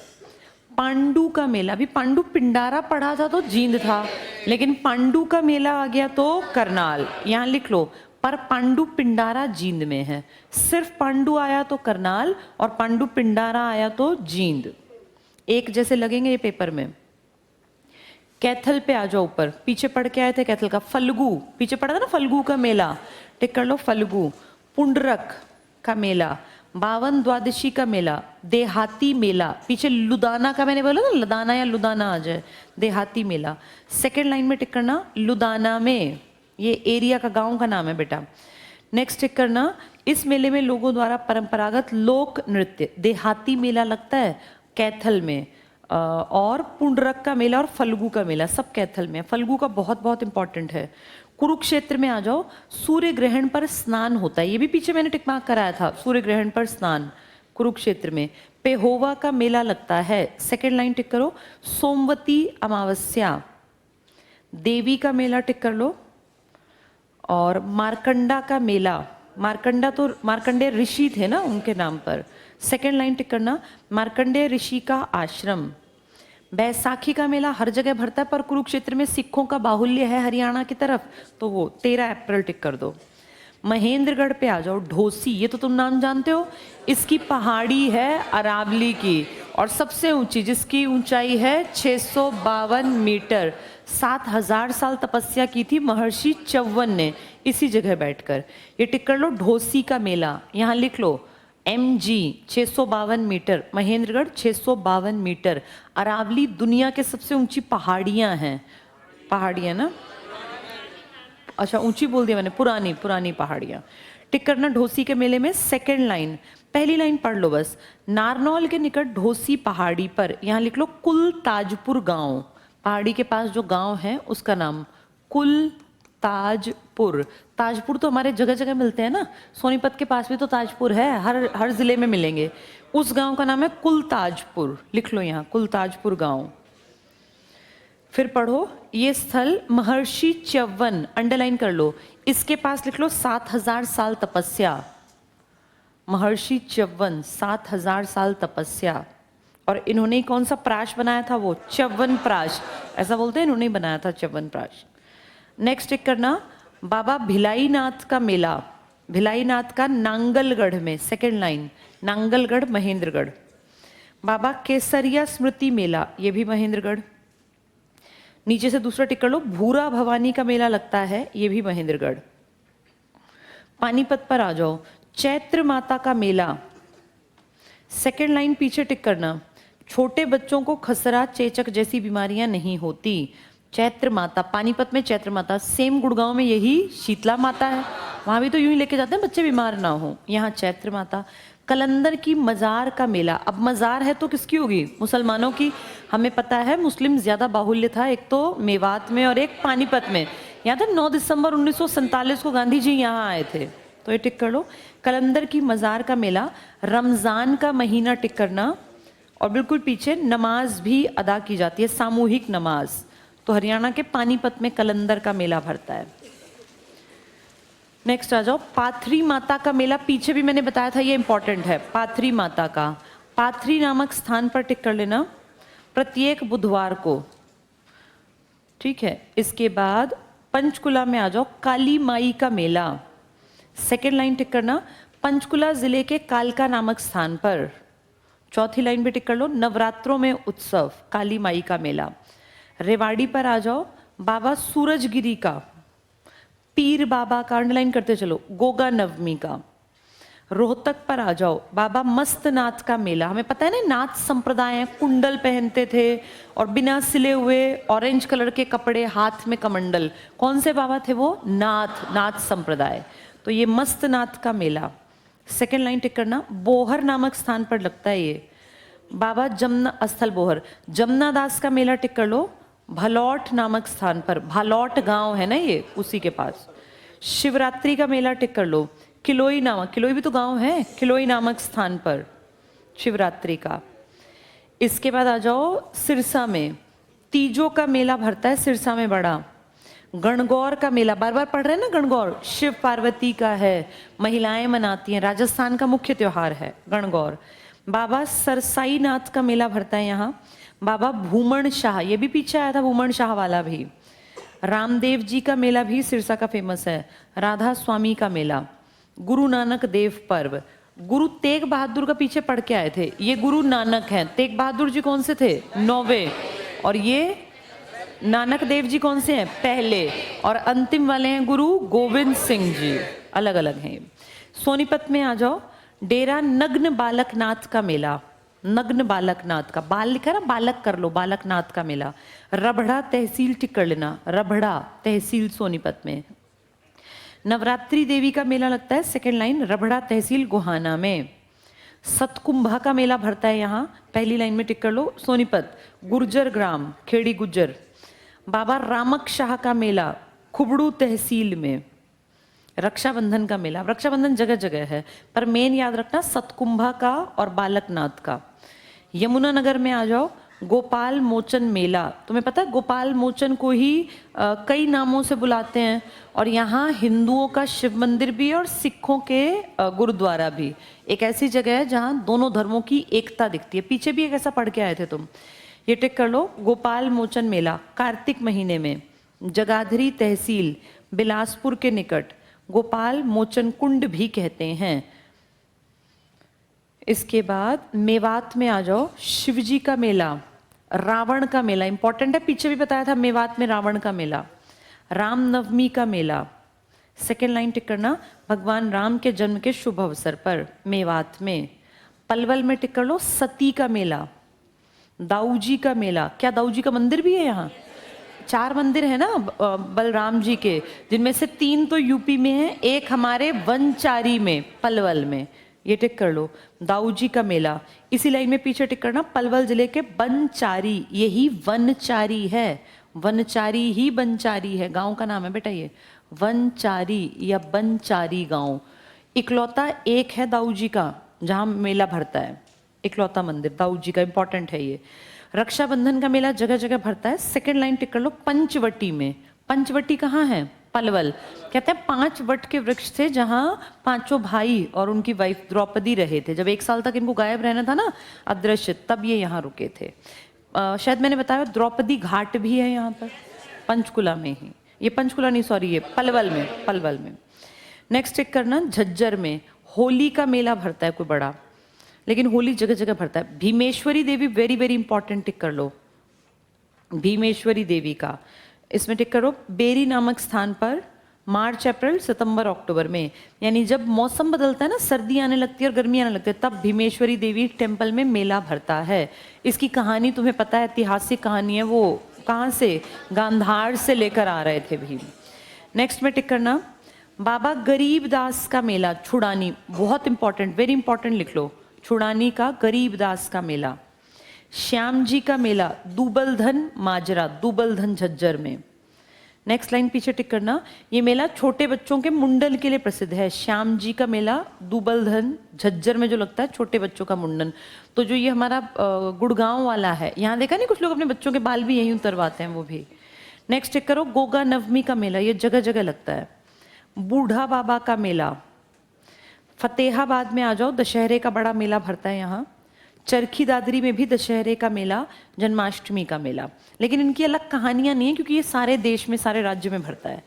पांडु का मेला, भी पांडु पिंडारा पढ़ा था तो जींद था, लेकिन पांडु का मेला आ गया तो करनाल, यहाँ लिख लो। पर पांडु पिंडारा जींद में है, सिर्फ पांडु आया तो करनाल और पांडु पिंडारा आया तो जींद, एक जैसे लगेंगे ये पेपर में। कैथल पे आ जाओ ऊपर, पीछे पढ़ के आए थे कैथल का। फल्गु, पीछे पढ़ा था ना फल्गु का मेला, टिक कर लो फल्गु। पुंडरक का मेला, 52 द्वादशी का मेला। देहाती मेला, पीछे लुदाना का मैंने बोला ना, लदाना या लुदाना आ जाए, देहाती मेला। सेकेंड लाइन में टिक करना, लुदाना में, ये एरिया का, गांव का नाम है बेटा। नेक्स्ट टिक करना, इस मेले में लोगों द्वारा परंपरागत लोक नृत्य, देहाती मेला लगता है कैथल में, और पुंडरक का मेला और फल्गु का मेला सब कैथल में। फल्गु का बहुत बहुत इंपॉर्टेंट है। कुरुक्षेत्र में आ जाओ, सूर्य ग्रहण पर स्नान होता है, ये भी पीछे मैंने टिक मार्क कराया था, सूर्य ग्रहण पर स्नान कुरुक्षेत्र में। पेहोवा का मेला लगता है, सेकेंड लाइन टिक करो। सोमवती अमावस्या, देवी का मेला टिक कर लो। और मार्कंडा का मेला, मार्कंडा तो मार्कंडेय ऋषि थे ना, उनके नाम पर, सेकेंड लाइन टिक करना। मार्कंडेय ऋषि का आश्रम। बैसाखी का मेला हर जगह भरता है, पर कुरुक्षेत्र में सिखों का बाहुल्य है हरियाणा की तरफ, तो वो 13 अप्रैल टिक कर दो। महेंद्रगढ़ पे आ जाओ, ढोसी, ये तो तुम नाम जानते हो, इसकी पहाड़ी है अरावली की, और सबसे ऊंची, जिसकी ऊंचाई है 652 मीटर। 7000 साल तपस्या की थी महर्षि च्यवन ने इसी जगह बैठकर। ये टिक कर लो, ढोसी का मेला, यहाँ लिख लो MG 652 metre, Mahendragarh 652 metre. Aravalli दुनिया के सबसे ऊंची पहाड़ियां हैं, पहाड़ियां ना, अच्छा ऊंची बोल दिया मैंने, पुरानी पुरानी पहाड़ियां। टिक करना ढोसी के मेले में। सेकेंड लाइन, पहली लाइन पढ़ लो बस। नारनौल के निकट ढोसी पहाड़ी पर, यहाँ लिख लो कुल ताजपुर गांव, पहाड़ी के पास जो गांव है उसका नाम कुल ताजपुर। ताजपुर तो हमारे जगह जगह मिलते हैं ना, सोनीपत के पास भी तो ताजपुर है, हर जिले में मिलेंगे। उस गांव का नाम है कुल ताजपुर, लिख लो यहाँ कुल ताजपुर गांव। फिर पढ़ो, ये स्थल महर्षि च्यवन, अंडरलाइन कर लो, इसके पास लिख लो 7000 साल तपस्या। महर्षि च्यवन 7000 साल तपस्या, और इन्होंने कौन सा प्राश बनाया था? वो च्यवन प्राश, ऐसा बोलते हैं, इन्होंने बनाया था च्यवन प्राश। नेक्स्ट टिक करना, बाबा भिलाई नाथ का मेला, भिलाईनाथ का नांगलगढ़ में, सेकेंड लाइन, नांगलगढ़ महेंद्रगढ़। बाबा केसरिया स्मृति मेला, ये भी महेंद्रगढ़। नीचे से दूसरा टिक कर लो, भूरा भवानी का मेला लगता है, ये भी महेंद्रगढ़। पानीपत पर आ जाओ, चैत्र माता का मेला, सेकेंड लाइन पीछे टिक करना। छोटे बच्चों को खसरा चेचक जैसी बीमारियां नहीं होती। चैत्र माता, पानीपत में चैत्र माता। सेम गुड़गांव में यही शीतला माता है, वहां भी तो यूं ही लेके जाते हैं बच्चे बीमार ना हो। यहाँ चैत्र माता। कलंदर की मजार का मेला, अब मजार है तो किसकी होगी? मुसलमानों की। हमें पता है मुस्लिम ज्यादा बाहुल्य था, एक तो मेवात में और एक पानीपत में। याद है 9 दिसंबर 1947 को गांधी जी यहाँ आए थे, तो ये टिक कर लो। कलंदर की मजार का मेला, रमजान का महीना टिक करना। और बिल्कुल पीछे नमाज भी अदा की जाती है, सामूहिक नमाज। तो हरियाणा के पानीपत में कलंदर का मेला भरता है। नेक्स्ट आ जाओ, पाथरी माता का मेला, पीछे भी मैंने बताया था, ये इंपॉर्टेंट है। पाथरी माता का, पाथरी नामक स्थान पर टिक कर लेना, प्रत्येक बुधवार को, ठीक है। इसके बाद पंचकुला में आ जाओ, काली माई का मेला, सेकेंड लाइन टिक करना, पंचकुला जिले के कालका नामक स्थान पर। चौथी लाइन भी टिक कर लो, नवरात्रों में उत्सव, काली माई का मेला। रेवाड़ी पर आ जाओ, बाबा सूरजगिरी का, पीर बाबा का, अंडरलाइन करते चलो, गोगा नवमी का। रोहतक पर आ जाओ, बाबा मस्तनाथ का मेला। हमें पता है ना, नाथ संप्रदाय है, कुंडल पहनते थे और बिना सिले हुए ऑरेंज कलर के कपड़े, हाथ में कमंडल। कौन से बाबा थे वो? नाथ संप्रदाय। तो ये मस्तनाथ का मेला, सेकेंड लाइन टिक करना। बोहर नामक स्थान पर लगता है ये, बाबा जमुना अस्थल बोहर। जमुना दास का मेला टिक कर लो, भलौट नामक स्थान पर, भालौट गांव है ना ये, उसी के पास। शिवरात्रि का मेला टिक कर लो, किलोई नामक, किलोई भी तो गांव है, किलोई नामक स्थान पर शिवरात्रि का। इसके बाद आ जाओ सिरसा में, तीजों का मेला भरता है सिरसा में बड़ा। गणगौर का मेला, बार बार पढ़ रहे हैं ना, गणगौर शिव पार्वती का है, महिलाएं मनाती हैं, राजस्थान का मुख्य त्योहार है गणगौर। बाबा सरसाई नाथ का मेला भरता है यहाँ। बाबा भूमण शाह, ये भी पीछे आया था भूमण शाह वाला भी। रामदेव जी का मेला भी सिरसा का फेमस है। राधा स्वामी का मेला। गुरु नानक देव पर्व, गुरु तेग बहादुर का पीछे पढ़ के आए थे, ये गुरु नानक हैं। तेग बहादुर जी कौन से थे? 9वें। और ये नानक देव जी कौन से हैं? पहले। और अंतिम वाले हैं गुरु गोविंद सिंह जी, अलग अलग हैं। सोनीपत में आ जाओ, डेरा नग्न बालकनाथ का मेला, नग्न बालकनाथ का, बाल लिखा ना, बालक कर लो, बालकनाथ का मेला। रबड़ा तहसील टिक कर लेना, रबड़ा तहसील सोनीपत में। नवरात्रि देवी का मेला लगता है, सेकेंड लाइन, रबड़ा तहसील गोहाना में। सतकुंभा का मेला भरता है यहाँ, पहली लाइन में टिक कर लो, सोनीपत, गुर्जर ग्राम, खेड़ी गुज्जर। बाबा रामक शाह का मेला खुबड़ू तहसील में। रक्षाबंधन का मेला, रक्षाबंधन जगह जगह है, पर मेन याद रखना सतकुंभा का और बालकनाथ का। यमुनानगर में आ जाओ, गोपाल मोचन मेला। तुम्हें पता है गोपाल मोचन को ही कई नामों से बुलाते हैं, और यहाँ हिंदुओं का शिव मंदिर भी और सिखों के गुरुद्वारा भी। एक ऐसी जगह है जहाँ दोनों धर्मों की एकता दिखती है। पीछे भी एक ऐसा पढ़ के आए थे तुम, ये टिक कर लो, गोपाल मोचन मेला, कार्तिक महीने में। जगाधरी तहसील, बिलासपुर के निकट, गोपाल मोचन कुंड भी कहते हैं। इसके बाद मेवात में आ जाओ, शिवजी का मेला, रावण का मेला, इंपॉर्टेंट है, पीछे भी बताया था मेवात में रावण का मेला। रामनवमी का मेला, सेकेंड लाइन टिक करना, भगवान राम के जन्म के शुभ अवसर पर मेवात में। पलवल में टिक कर लो, सती का मेला। दाऊजी का मेला, क्या दाऊजी का मंदिर भी है यहाँ? 4 मंदिर है ना बलराम जी के, जिनमें से 3 तो यूपी में है, एक हमारे वनचारी में, पलवल में। ये टिक कर लो, दाऊजी का मेला। इसी लाइन में पीछे टिक करना, पलवल जिले के बनचारी, यही वनचारी है, वनचारी ही बनचारी है, गांव का नाम है बेटा ये, वनचारी या बनचारी गांव। इकलौता एक है दाऊजी का जहां मेला भरता है, इकलौता मंदिर दाऊजी का, इंपॉर्टेंट है ये। रक्षाबंधन का मेला जगह जगह भरता है, सेकेंड लाइन टिक कर लो, पंचवटी में। पंचवटी कहाँ है? पलवल। कहते हैं 5 वट के वृक्ष थे जहां 5 भाई और उनकी वाइफ द्रौपदी रहे थे। जब 1 साल तक इनको गायब रहना था ना, अदृश्य, तब ये यहाँ रुके थे। शायद मैंने बताया द्रौपदी घाट भी है यहाँ पर, पंचकुला में ही, ये पंचकुला नहीं सॉरी, ये पलवल में, पलवल में। नेक्स्ट टिक करना, झज्जर में होली का मेला भरता है कोई बड़ा, लेकिन होली जगह जगह भरता है। भीमेश्वरी देवी, वेरी वेरी इंपॉर्टेंट, टिक कर लो भीमेश्वरी देवी का, इसमें टिक करो। बेरी नामक स्थान पर मार्च अप्रैल सितंबर अक्टूबर में, यानी जब मौसम बदलता है ना, सर्दी आने लगती है और गर्मी आने लगती है, तब भीमेश्वरी देवी टेम्पल में मेला भरता है। इसकी कहानी तुम्हें पता है, ऐतिहासिक कहानी है, वो कहाँ से, गांधार से लेकर आ रहे थे भीम। नेक्स्ट में टिक करना, बाबा गरीबदास का मेला छुड़ानी, बहुत इंपॉर्टेंट, वेरी इंपॉर्टेंट, लिख लो, छुड़ानी का गरीबदास का मेला। श्याम जी का मेला दूबलधन माजरा, दूबलधन झज्जर में। नेक्स्ट लाइन पीछे टिक करना, ये मेला छोटे बच्चों के मुंडन के लिए प्रसिद्ध है। श्याम जी का मेला दूबलधन झज्जर में जो लगता है, छोटे बच्चों का मुंडन। तो जो ये हमारा गुड़गांव वाला है, यहाँ देखा नहीं, कुछ लोग अपने बच्चों के बाल भी यहीं उतरवाते हैं, वो भी। नेक्स्ट टिक करो, गोगा नवमी का मेला, ये जगह जगह लगता है। बूढ़ा बाबा का मेला फतेहाबाद में आ जाओ, दशहरे का बड़ा मेला भरता है यहाँ। चरखी दादरी में भी दशहरे का मेला, जन्माष्टमी का मेला, लेकिन इनकी अलग कहानियां नहीं है क्योंकि ये सारे देश में, सारे राज्य में भरता है।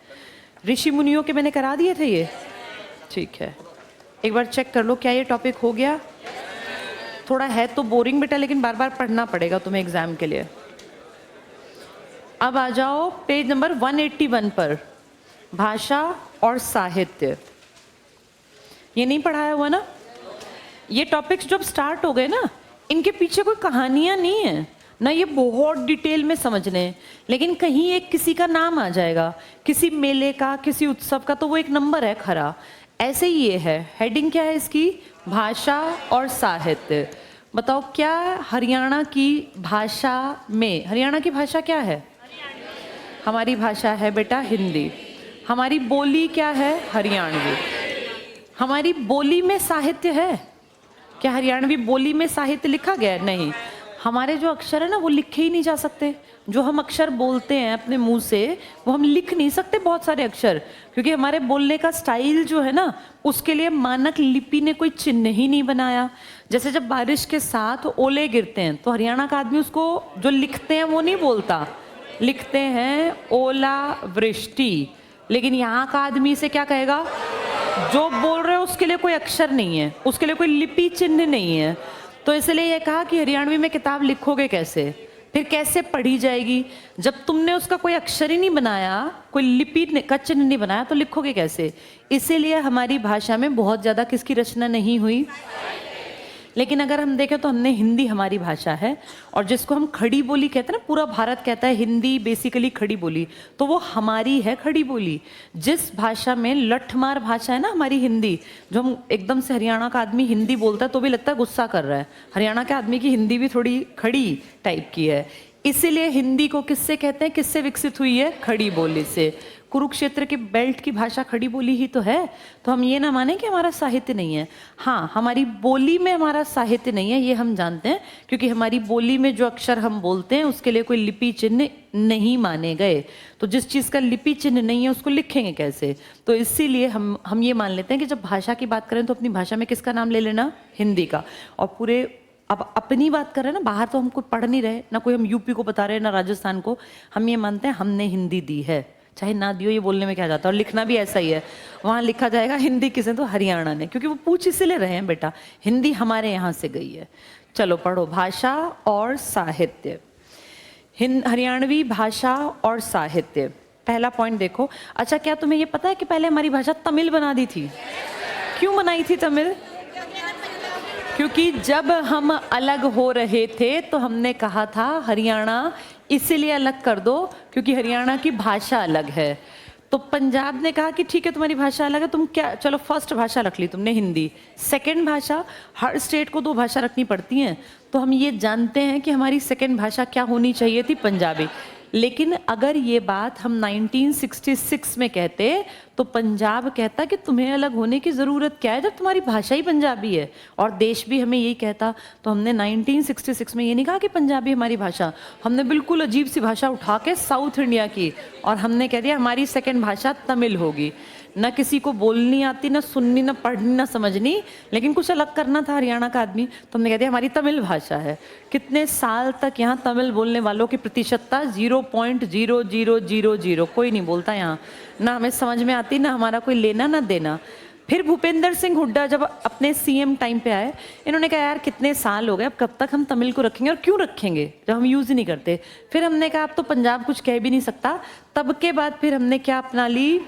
ऋषि मुनियों के मैंने करा दिए थे ये, ठीक है, एक बार चेक कर लो क्या ये टॉपिक हो गया। थोड़ा है तो बोरिंग बेटा, लेकिन बार बार पढ़ना पड़ेगा तुम्हें एग्जाम के लिए। अब आ जाओ पेज नंबर 181 पर, भाषा और साहित्य। ये नहीं पढ़ाया हुआ ना, ये टॉपिक्स जब स्टार्ट हो गए ना, इनके पीछे कोई कहानियां नहीं है ना, ये बहुत डिटेल में समझने हैं, लेकिन कहीं एक किसी का नाम आ जाएगा, किसी मेले का, किसी उत्सव का, तो वो एक नंबर है खरा। ऐसे ही ये है, हेडिंग क्या है इसकी, भाषा और साहित्य। बताओ क्या हरियाणा की भाषा में, हरियाणा की भाषा क्या है, हमारी भाषा है बेटा हिंदी। हमारी बोली क्या है, हरियाणवी। हमारी बोली में साहित्य है क्या, हरियाणवी बोली में साहित्य लिखा गया है? नहीं। हमारे जो अक्षर है ना, वो लिखे ही नहीं जा सकते। जो हम अक्षर बोलते हैं अपने मुंह से, वो हम लिख नहीं सकते बहुत सारे अक्षर, क्योंकि हमारे बोलने का स्टाइल जो है ना, उसके लिए मानक लिपि ने कोई चिन्ह ही नहीं बनाया। जैसे जब बारिश के साथ ओले गिरते हैं, तो हरियाणा का आदमी उसको जो लिखते हैं वो नहीं बोलता, लिखते हैं ओला वृष्टि, लेकिन यहाँ का आदमी इसे क्या कहेगा, जो बोल रहे हो उसके लिए कोई अक्षर नहीं है, उसके लिए कोई लिपि चिन्ह नहीं है। तो इसलिए ये कहा कि हरियाणवी में किताब लिखोगे कैसे, फिर कैसे पढ़ी जाएगी, जब तुमने उसका कोई अक्षर ही नहीं बनाया, कोई लिपि का चिन्ह नहीं बनाया, तो लिखोगे कैसे। इसीलिए हमारी भाषा में बहुत ज़्यादा किसकी रचना नहीं हुई। लेकिन अगर हम देखें तो हमने, हिंदी हमारी भाषा है, और जिसको हम खड़ी बोली कहते हैं ना, पूरा भारत कहता है हिंदी बेसिकली खड़ी बोली, तो वो हमारी है खड़ी बोली। जिस भाषा में लठमार भाषा है ना हमारी हिंदी, जो हम एकदम से, हरियाणा का आदमी हिंदी बोलता है तो भी लगता है गुस्सा कर रहा है, हरियाणा के आदमी की हिंदी भी थोड़ी खड़ी टाइप की है। इसीलिए हिंदी को किससे कहते हैं, किससे विकसित हुई है, खड़ी बोली से। कुरुक्षेत्र के बेल्ट की भाषा खड़ी बोली ही तो है। तो हम ये ना माने कि हमारा साहित्य नहीं है। हाँ, हमारी बोली में हमारा साहित्य नहीं है, ये हम जानते हैं, क्योंकि हमारी बोली में जो अक्षर हम बोलते हैं उसके लिए कोई लिपि चिन्ह नहीं माने गए। तो जिस चीज़ का लिपि चिन्ह नहीं है उसको लिखेंगे कैसे। तो इसीलिए हम ये मान लेते हैं कि जब भाषा की बात करें तो अपनी भाषा में किसका नाम ले लेना, हिंदी का। और पूरे, अब अपनी बात कर रहे हैं ना, बाहर तो हम कुछ पढ़ नहीं रहे ना, कोई हम यूपी को बता रहे हैं ना राजस्थान को, हम ये मानते हैं हमने हिंदी दी है, चाहे ना दियो, ये बोलने में क्या जाता है। और लिखना भी ऐसा ही है, वहाँ लिखा जाएगा हिंदी किसे, तो हरियाणा ने, क्योंकि वो पूछ इसलिए रहे हैं बेटा, हिंदी हमारे यहाँ से गई है। चलो पढ़ो, भाषा और साहित्य, हरियाणवी भाषा और साहित्य। पहला पॉइंट देखो। अच्छा, क्या तुम्हें ये पता है कि पहले हमारी भाषा तमिल बना दी थी? क्यों बनाई थी तमिल? क्योंकि जब हम अलग हो रहे थे तो हमने कहा था हरियाणा इसीलिए अलग कर दो क्योंकि हरियाणा की भाषा अलग है। तो पंजाब ने कहा कि ठीक है तुम्हारी भाषा अलग है, तुम क्या, चलो फर्स्ट भाषा रख ली तुमने हिंदी, सेकंड भाषा, हर स्टेट को 2 भाषा रखनी पड़ती हैं, तो हम ये जानते हैं कि हमारी सेकंड भाषा क्या होनी चाहिए थी, पंजाबी। लेकिन अगर ये बात हम 1966 में कहते तो पंजाब कहता कि तुम्हें अलग होने की ज़रूरत क्या है जब तुम्हारी भाषा ही पंजाबी है, और देश भी हमें यही कहता। तो हमने 1966 में ये नहीं कहा कि पंजाबी हमारी भाषा, हमने बिल्कुल अजीब सी भाषा उठा के साउथ इंडिया की, और हमने कह दिया हमारी सेकंड भाषा तमिल होगी। ना किसी को बोलनी आती, ना सुननी, ना पढ़नी, ना समझनी, लेकिन कुछ अलग करना था हरियाणा का आदमी, तो हमने कह दिया हमारी तमिल भाषा है। कितने साल तक यहाँ तमिल बोलने वालों की प्रतिशतता 0.0000, कोई नहीं बोलता यहाँ, ना हमें समझ में आती, ना हमारा कोई लेना ना देना। फिर भूपेंद्र सिंह हुड्डा जब अपने सीएम टाइम पे आए, इन्होंने कहा यार कितने साल हो गए, अब कब तक हम तमिल को रखेंगे और क्यों रखेंगे जब हम यूज ही नहीं करते। फिर हमने कहा अब तो पंजाब कुछ कह भी नहीं सकता, तब के बाद फिर हमने क्या अपना ली,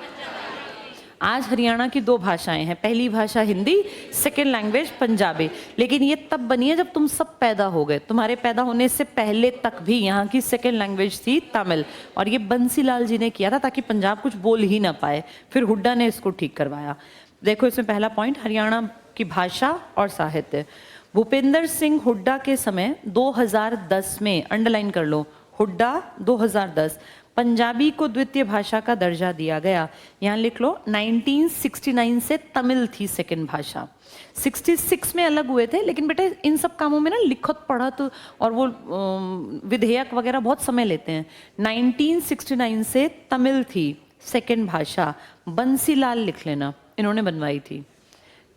आज हरियाणा की 2 भाषाएं हैं, पहली भाषा हिंदी, सेकेंड लैंग्वेज पंजाबी। लेकिन ये तब बनी है जब तुम सब पैदा हो गए, तुम्हारे पैदा होने से पहले तक भी यहाँ की सेकेंड लैंग्वेज थी तमिल, और ये बंसीलाल जी ने किया था ताकि पंजाब कुछ बोल ही ना पाए। फिर हुड्डा ने इसको ठीक करवाया। देखो इसमें पहला पॉइंट, हरियाणा की भाषा और साहित्य। भूपेंद्र सिंह हुड्डा के समय 2010 में, अंडरलाइन कर लो, हुड्डा 2010, पंजाबी को द्वितीय भाषा का दर्जा दिया गया। यहाँ लिख लो 1969 से तमिल थी सेकंड भाषा, 66 में अलग हुए थे, लेकिन बेटा इन सब कामों में ना लिखत पढ़त और वो विधेयक वगैरह बहुत समय लेते हैं। 1969 से तमिल थी सेकंड भाषा, बंसीलाल लिख लेना, इन्होंने बनवाई थी।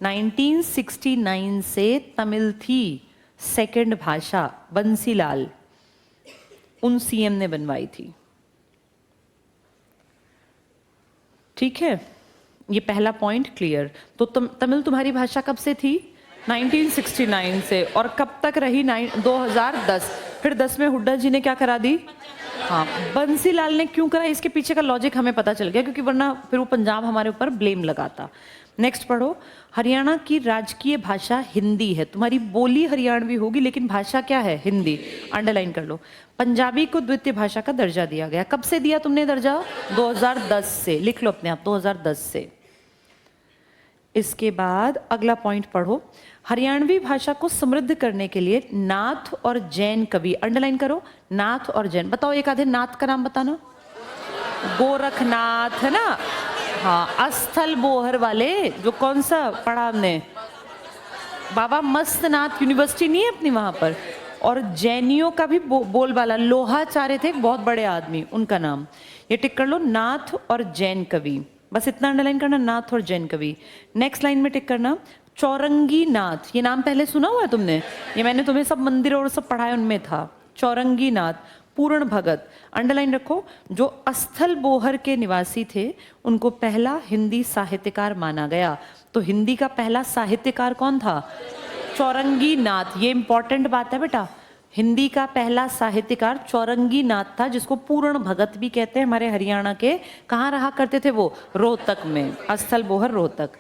1969 से तमिल थी सेकंड भाषा, बंसीलाल, उन सीएम ने बनवाई थी। ठीक है, ये पहला पॉइंट क्लियर। तो तमिल तुम्हारी भाषा कब से थी? 1969 से, और कब तक रही? 2010। फिर 10 में हुड्डा जी ने क्या करा दी? हाँ, बंसीलाल ने क्यों करा, इसके पीछे का लॉजिक हमें पता चल गया, क्योंकि वरना फिर वो पंजाब हमारे ऊपर ब्लेम लगाता। नेक्स्ट पढ़ो, हरियाणा की राजकीय भाषा हिंदी है। तुम्हारी बोली हरियाणवी होगी लेकिन भाषा क्या है? हिंदी। अंडरलाइन कर लो। पंजाबी को द्वितीय भाषा का दर्जा दिया गया। कब से दिया तुमने दर्जा? 2010 से। लिख लो अपने आप, 2010 से। इसके बाद अगला पॉइंट पढ़ो, हरियाणवी भाषा को समृद्ध करने के लिए नाथ और जैन कवि, अंडरलाइन करो, नाथ और जैन। बताओ एक आधे नाथ का नाम बताना। गोरखनाथ है ना, हाँ, अस्थल बोहर वाले, जो कौन सा पढ़ा हमने, बाबा मस्तनाथ यूनिवर्सिटी नहीं है अपनी वहां पर। और जैनियों का भी बोलबाला लोहाचार्य थे, एक बहुत बड़े आदमी, उनका नाम ये टिक कर लो, नाथ और जैन कवि। बस इतना अंडरलाइन करना, नाथ और जैन कवि। नेक्स्ट लाइन में टिक करना, चौरंगी नाथ, ये नाम पहले सुना हुआ है तुमने? ये मैंने तुम्हें सब मंदिर और सब पढ़ाया उनमें था। चौरंगी नाथ, पूर्ण भगत, अंडरलाइन रखो, जो अस्थल बोहर के निवासी थे, उनको पहला हिंदी साहित्यकार माना गया। तो हिंदी का पहला साहित्यकार कौन था? चौरंगी नाथ। ये इंपॉर्टेंट बात है बेटा, हिंदी का पहला साहित्यकार चौरंगी नाथ था, जिसको पूर्ण भगत भी कहते हैं। हमारे हरियाणा के कहाँ रहा करते थे वो? रोहतक में, अस्थल बोहर रोहतक।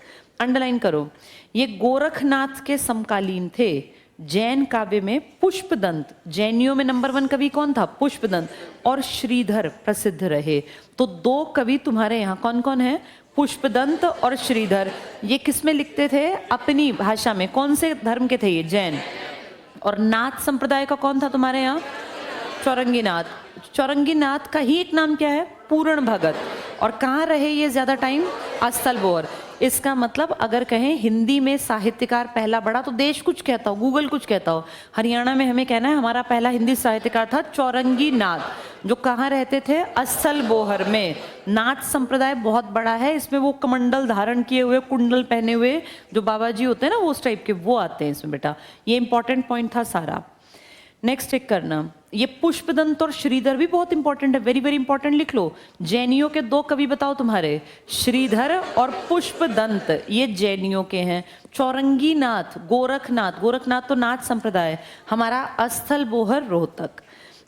अंडरलाइन करो, ये गोरखनाथ के समकालीन थे। जैन काव्य में पुष्पदंत, जैनियों में नंबर 1 कवि कौन था? पुष्पदंत, और श्रीधर प्रसिद्ध रहे। तो 2 कवि तुम्हारे यहाँ कौन कौन है? पुष्पदंत और श्रीधर। ये किस में लिखते थे? अपनी भाषा में। कौन से धर्म के थे ये? जैन। और नाथ संप्रदाय का कौन था तुम्हारे यहाँ? चौरंगी नाथ। चौरंगी नाथ का ही एक नाम क्या है? पूर्ण भगत। और कहाँ रहे ये ज्यादा टाइम? अस्थल बोहर। इसका मतलब अगर कहें हिंदी में साहित्यकार पहला बड़ा, तो देश कुछ कहता हो, गूगल कुछ कहता हो, हरियाणा में हमें कहना है हमारा पहला हिंदी साहित्यकार था चौरंगी नाथ, जो कहाँ रहते थे? अस्थल बोहर में। नाथ संप्रदाय बहुत बड़ा है, इसमें वो कमंडल धारण किए हुए, कुंडल पहने हुए जो बाबा जी होते हैं ना, वो उस टाइप के वो आते हैं इसमें बेटा। ये इंपॉर्टेंट पॉइंट था सारा। नेक्स्ट चेक करना, ये पुष्पदंत और श्रीधर भी बहुत इंपॉर्टेंट है, वेरी वेरी इंपॉर्टेंट, लिख लो। जैनियों के 2 कवि बताओ तुम्हारे, श्रीधर और पुष्पदंत, ये जैनियों के हैं। चौरंगी नाथ, गोरखनाथ, गोरखनाथ तो नाथ संप्रदाय, हमारा अस्थल बोहर रोहतक।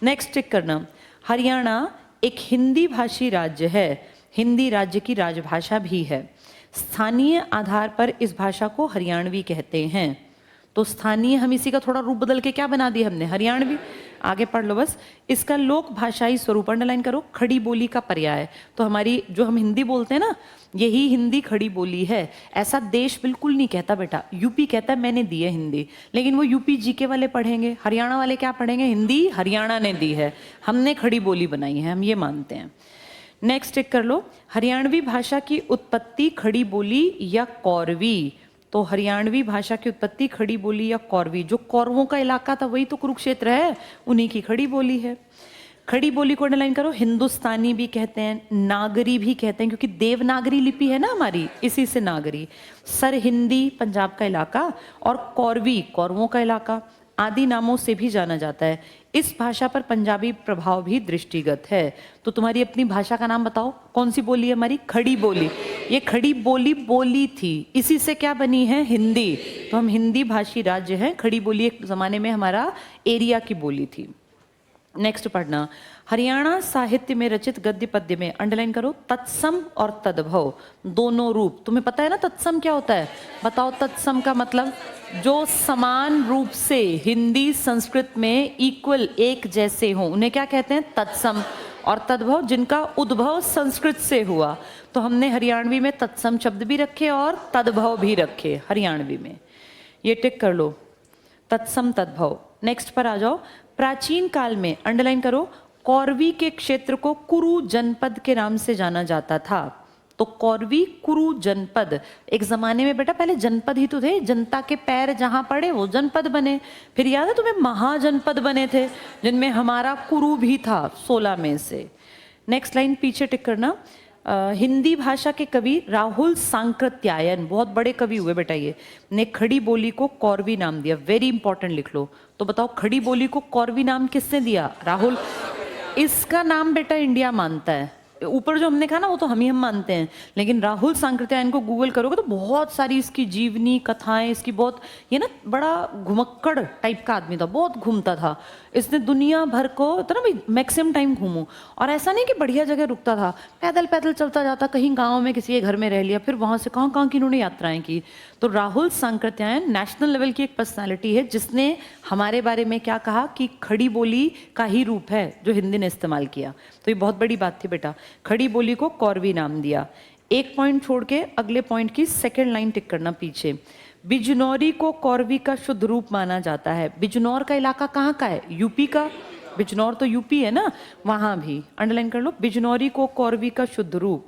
नेक्स्ट चेक करना, हरियाणा एक हिंदी भाषी राज्य है, हिंदी राज्य की राजभाषा भी है। स्थानीय आधार पर इस भाषा को हरियाणवी कहते हैं। तो स्थानीय हम इसी का थोड़ा रूप बदल के क्या बना दिया हमने? हरियाणवी। आगे पढ़ लो बस। इसका लोक भाषाई स्वरूप, अंडरलाइन करो, खड़ी बोली का पर्याय। तो हमारी जो हम हिंदी बोलते हैं ना, यही हिंदी खड़ी बोली है। ऐसा देश बिल्कुल नहीं कहता बेटा, यूपी कहता है मैंने दी है हिंदी, लेकिन वो यूपी जीके वाले पढ़ेंगे, हरियाणा वाले क्या पढ़ेंगे? हिंदी हरियाणा ने दी है, हमने खड़ी बोली बनाई है, हम ये मानते हैं। नेक्स्ट टिक कर लो, हरियाणवी भाषा की उत्पत्ति खड़ी बोली या कौरवी। तो हरियाणवी भाषा की उत्पत्ति खड़ी बोली या कौरवी, जो कौरवों का इलाका था वही तो कुरुक्षेत्र है, उन्हीं की खड़ी बोली है। खड़ी बोली को अंडरलाइन करो। हिंदुस्तानी भी कहते हैं, नागरी भी कहते हैं, क्योंकि देवनागरी लिपि है ना हमारी, इसी से नागरी। सर हिंदी पंजाब का इलाका, और कौरवी कौरवों का इलाका आदि नामों से भी जाना जाता है। इस भाषा पर पंजाबी प्रभाव भी दृष्टिगत है। तो तुम्हारी अपनी भाषा का नाम बताओ, कौन सी बोली है हमारी? खड़ी बोली। ये खड़ी बोली बोली थी, इसी से क्या बनी है? हिंदी। तो हम हिंदी भाषी राज्य हैं। खड़ी बोली एक जमाने में हमारा एरिया की बोली थी। नेक्स्ट पढ़ना, हरियाणा साहित्य में रचित गद्य पद्य में अंडरलाइन करो तत्सम और तद्भव दोनों रूप। तुम्हें पता है ना तत्सम क्या होता है? बताओ। तत्सम का मतलब जो समान रूप से हिंदी संस्कृत में इक्वल एक जैसे हों, उन्हें क्या कहते हैं? तत्सम। और तद्भव जिनका उद्भव संस्कृत से हुआ। तो हमने हरियाणवी में तत्सम शब्द भी रखे और तद्भव भी रखे हरियाणवी में। ये टिक कर लो, तत्सम तद्भव। नेक्स्ट पर आ जाओ। प्राचीन काल में अंडरलाइन करो कौरवी के क्षेत्र को कुरु जनपद के नाम से जाना जाता था। तो कौरवी कुरु जनपद, एक जमाने में बेटा पहले जनपद ही तो थे, जनता के पैर जहां पड़े वो जनपद बने। फिर याद है तुम्हें महाजनपद बने थे, जिनमें हमारा कुरु भी था 16 में से। नेक्स्ट लाइन पीछे टिक करना। हिंदी भाषा के कवि राहुल सांकृत्यायन, बहुत बड़े कवि हुए बेटा ये, ने खड़ी बोली को कौरवी नाम दिया। वेरी इंपॉर्टेंट लिख लो। तो बताओ खड़ी बोली को कौरवी नाम किसने दिया? राहुल। इसका नाम बेटा इंडिया मानता है, ऊपर जो हमने कहा ना वो तो हम मानते हैं, लेकिन राहुल सांकृत्यायन को गूगल करोगे तो बहुत सारी इसकी जीवनी कथाएं, इसकी बहुत, ये ना बड़ा घुमक्कड़ टाइप का आदमी था, बहुत घूमता था। इसने दुनिया भर को तो ना भाई मैक्सिमम टाइम घूमूं, और ऐसा नहीं कि बढ़िया जगह रुकता था, पैदल पैदल चलता जाता, कहीं गाँव में किसी के घर में रह लिया, फिर वहाँ से कहाँ कहाँ की इन्होंने यात्राएं की। तो राहुल सांकृत्यायन नेशनल लेवल की एक पर्सनालिटी है जिसने हमारे बारे में क्या कहा कि खड़ी बोली का ही रूप है जो हिंदी ने इस्तेमाल किया। तो ये बहुत बड़ी बात थी बेटा, खड़ी बोली को कौरवी नाम दिया। एक पॉइंट छोड़ के अगले पॉइंट की सेकंड लाइन टिक करना पीछे। बिजनौरी को कौरवी का शुद्ध रूप माना जाता है। बिजनौर का इलाका कहाँ का है? यूपी का। बिजनौर तो यूपी है ना, वहां भी अंडरलाइन कर लो बिजनौरी को कौरवी का शुद्ध रूप।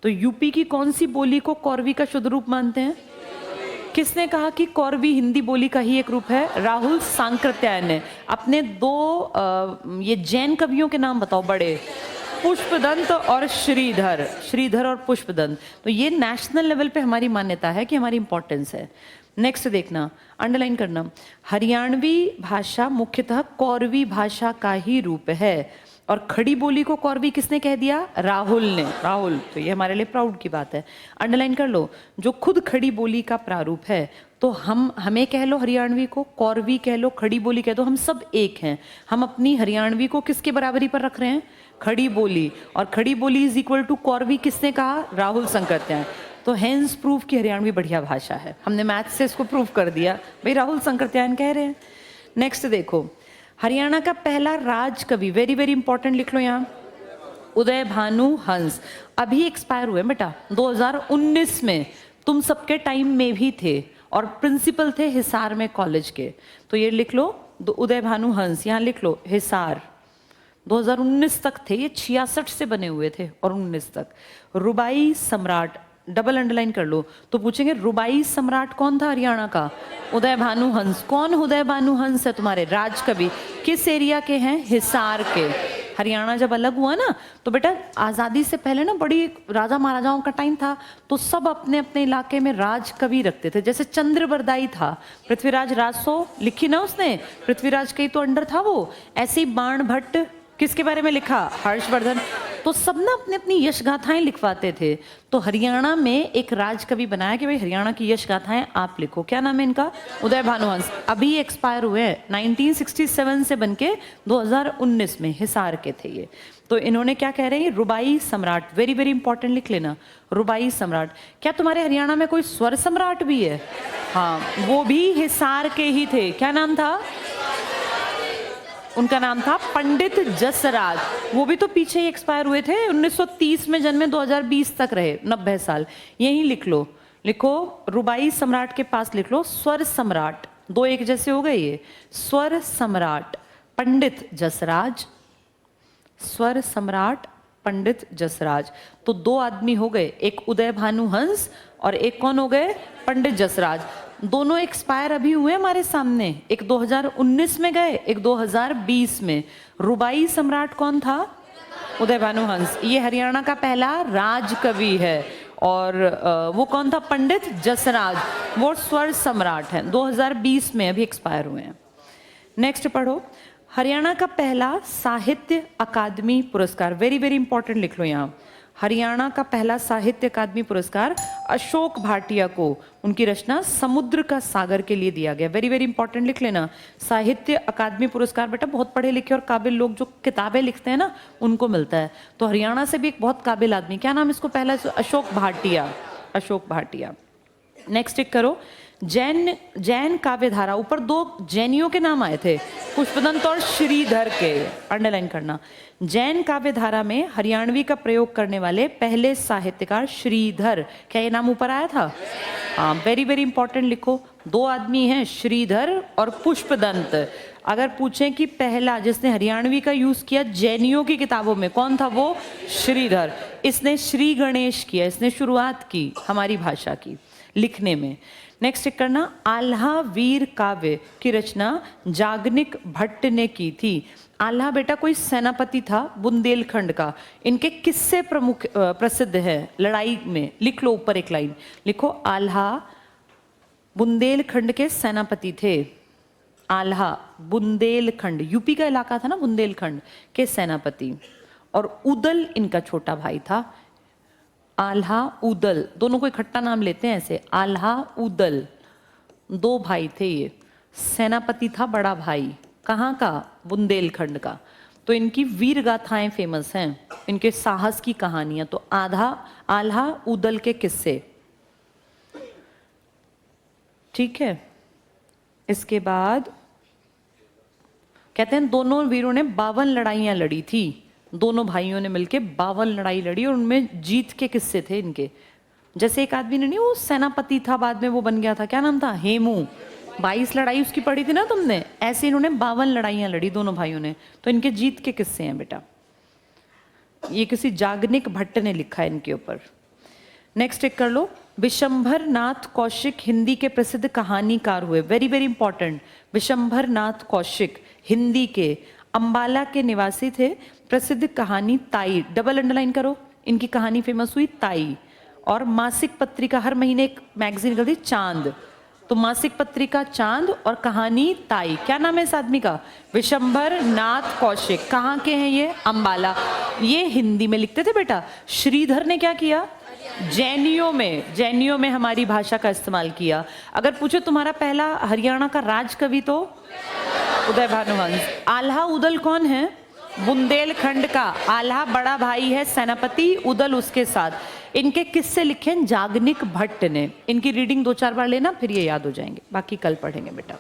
तो यूपी की कौन सी बोली को कौरवी का शुद्ध रूप मानते हैं? किसने कहा कि कौरवी हिंदी बोली का ही एक रूप है? राहुल सांकृत्यायन ने। अपने दो ये जैन कवियों के नाम बताओ बड़े, पुष्पदंत और श्रीधर। श्रीधर और पुष्पदंत। तो ये नेशनल लेवल पे हमारी मान्यता है कि हमारी इंपॉर्टेंस है। नेक्स्ट देखना, अंडरलाइन करना, हरियाणवी भाषा मुख्यतः कौरवी भाषा का ही रूप है। और खड़ी बोली को कौरवी किसने कह दिया? राहुल ने। राहुल, तो ये हमारे लिए प्राउड की बात है। अंडरलाइन कर लो, जो खुद खड़ी बोली का प्रारूप है। तो हमें कह लो हरियाणवी को, कौरवी कह लो, खड़ी बोली कह दो, हम सब एक हैं। हम अपनी हरियाणवी को किसके बराबरी पर रख रहे हैं? खड़ी बोली। और खड़ी बोली इज इक्वल टू कौरवी किसने कहा? राहुल सांकृत्यायन। तो हेंस प्रूफ की हरियाणवी बढ़िया भाषा है। हमने मैथ से इसको प्रूफ कर दिया, भाई राहुल सांकृत्यायन कह रहे हैं। नेक्स्ट देखो, हरियाणा का पहला राज कवि, वेरी वेरी इंपॉर्टेंट लिख लो यहाँ, उदय भानु हंस। अभी एक्सपायर हुए बेटा 2019 में, तुम सबके टाइम में भी थे और प्रिंसिपल थे हिसार में कॉलेज के। तो ये लिख लो उदय भानु हंस, यहाँ लिख लो हिसार। 2019 तक थे ये, 66 से बने हुए थे और 19 तक। रुबाई सम्राट, डबल अंडरलाइन कर लो। तो पूछेंगे रुबाई सम्राट कौन था हरियाणा का? उदय भानु हंस। कौन उदय भानु हंस है? तुम्हारे राज कवि। किस एरिया के हैं? हिसार के। हरियाणा जब अलग हुआ ना, तो बेटा आज़ादी से पहले ना बड़ी राजा महाराजाओं का टाइम था, तो सब अपने अपने इलाके में राज कवि रखते थे। जैसे चंद्रबरदाई था, पृथ्वीराज रासो लिखी ना उसने, पृथ्वीराज के ही तो अंडर था वो। ऐसे ही बाण भट्ट किसके बारे में लिखा? हर्षवर्धन। तो सब ना अपनी अपनी यश गाथाएं लिखवाते थे। तो हरियाणा में एक राज कवि बनाया कि भाई हरियाणा की यश गाथाएं आप लिखो। क्या नाम है इनका? उदय भानुहंस। अभी एक्सपायर हुए हैं, 1967 से बनके 2019 में हिसार के थे ये। तो इन्होंने क्या कह रहे हैं? रुबाई सम्राट, वेरी वेरी इंपॉर्टेंट लिख लेना, रुबाई सम्राट। क्या तुम्हारे हरियाणा में कोई स्वर सम्राट भी है? हाँ, वो भी हिसार के ही थे। क्या नाम था उनका? नाम था पंडित जसराज। वो भी तो पीछे ही एक्सपायर हुए थे, 1930 में जन्मे, 2020 तक रहे, 90 साल। यही लिख लो, लिखो रुबाई सम्राट के पास लिख लो स्वर सम्राट, दो एक जैसे हो गए ये। स्वर सम्राट पंडित जसराज, स्वर सम्राट पंडित जसराज। तो दो आदमी हो गए, एक उदय भानु हंस और एक कौन हो गए? पंडित जसराज। दोनों एक्सपायर अभी हुए हमारे सामने, एक 2019 में गए, एक 2020 में। रुबाई सम्राट कौन था? उदय भानुहंस। ये हरियाणा का पहला राजकवि है। और वो कौन था? पंडित जसराज। वो स्वर सम्राट हैं, 2020 में अभी एक्सपायर हुए हैं। नेक्स्ट पढ़ो, हरियाणा का पहला साहित्य अकादमी पुरस्कार, वेरी वेरी इंपॉर्टेंट लिख लो यहाँ। हरियाणा का पहला साहित्य अकादमी पुरस्कार अशोक भाटिया को उनकी रचना समुद्र का सागर के लिए दिया गया। वेरी वेरी इंपॉर्टेंट लिख लेना। साहित्य अकादमी पुरस्कार बेटा बहुत पढ़े लिखे और काबिल लोग जो किताबें लिखते हैं ना उनको मिलता है। तो हरियाणा से भी एक बहुत काबिल आदमी, क्या नाम इसको पहला? अशोक भाटिया। अशोक भाटिया। नेक्स्ट टिक करो, जैन काव्य धारा, ऊपर दो जैनियों के नाम आए थे, पुष्पदंत और श्रीधर के, अंडरलाइन करना। जैन काव्य धारा में हरियाणवी का प्रयोग करने वाले पहले साहित्यकार श्रीधर, क्या ये नाम ऊपर आया था? हाँ, वेरी वेरी इंपॉर्टेंट लिखो। दो आदमी हैं, श्रीधर और पुष्पदंत। अगर पूछें कि पहला जिसने हरियाणवी का यूज किया जैनियों की किताबों में, कौन था? वो श्रीधर। इसने श्री गणेश किया, इसने शुरुआत की हमारी भाषा की लिखने में। नेक्स्ट टिक करना, आल्हा वीर काव्य की रचना जागनिक भट्ट ने की थी। आल्हा बेटा कोई सेनापति था बुंदेलखंड का। इनके किस्से प्रमुख प्रसिद्ध है लड़ाई में, लिख लो ऊपर एक लाइन लिखो। आल्हा बुंदेलखंड के सेनापति थे। आल्हा बुंदेलखंड, यूपी का इलाका था ना, बुंदेलखंड के सेनापति। और उदल इनका छोटा भाई था। आल्हा उदल, दोनों को इकट्ठा नाम लेते हैं ऐसे, आल्हा उदल, दो भाई थे ये। सेनापति था बड़ा भाई, कहाँ का? बुंदेलखंड का। तो इनकी वीर गाथाएं फेमस हैं, इनके साहस की कहानियां। तो आल्हा उदल के किस्से, ठीक है। इसके बाद कहते हैं दोनों वीरों ने 52 लड़ाइयां लड़ी थी। दोनों भाइयों ने मिलके 52 लड़ाई लड़ी और उनमें जीत के किस्से थे इनके। जैसे एक आदमी ने नहीं, वो सेनापति था बाद में वो बन गया था, क्या नाम था? हेमू। 22 लड़ाई उसकी पढ़ी थी ना तुमने, ऐसे इन्होंने 52 लड़ाइयां लड़ी दोनों भाइयों ने। तो इनके जीत के किस्से हैं बेटा। ये किसी जागनिक भट्ट ने लिखा है इनके ऊपर। नेक्स्ट टिक कर लो, विशंभर नाथ कौशिक हिंदी के प्रसिद्ध कहानीकार हुए। Very very important. Vishambhar Nath Kaushik Hindi के अंबाला के निवासी थे। प्रसिद्ध कहानी ताई, डबल अंडरलाइन करो, इनकी कहानी फेमस हुई ताई। और मासिक पत्रिका, हर महीने एक मैगजीन निकलती चांद, तो मासिक पत्रिका चांद और कहानी ताई। क्या नाम है इस आदमी का? विशंभर नाथ कौशिक। कहाँ के हैं ये? अंबाला। ये हिंदी में लिखते थे बेटा। श्रीधर ने क्या किया? जैनियों में हमारी भाषा का इस्तेमाल किया। अगर पूछो तुम्हारा पहला हरियाणा का राजकवि, तो उदय भानुवंश। आल्हा उदल कौन है? बुंदेलखंड का। आल्हा बड़ा भाई है सेनापति, उदल उसके साथ। इनके किस्से लिखे जागनिक भट्ट ने। इनकी रीडिंग 2-4 बार लेना, फिर ये याद हो जाएंगे, बाकी कल पढ़ेंगे बेटा।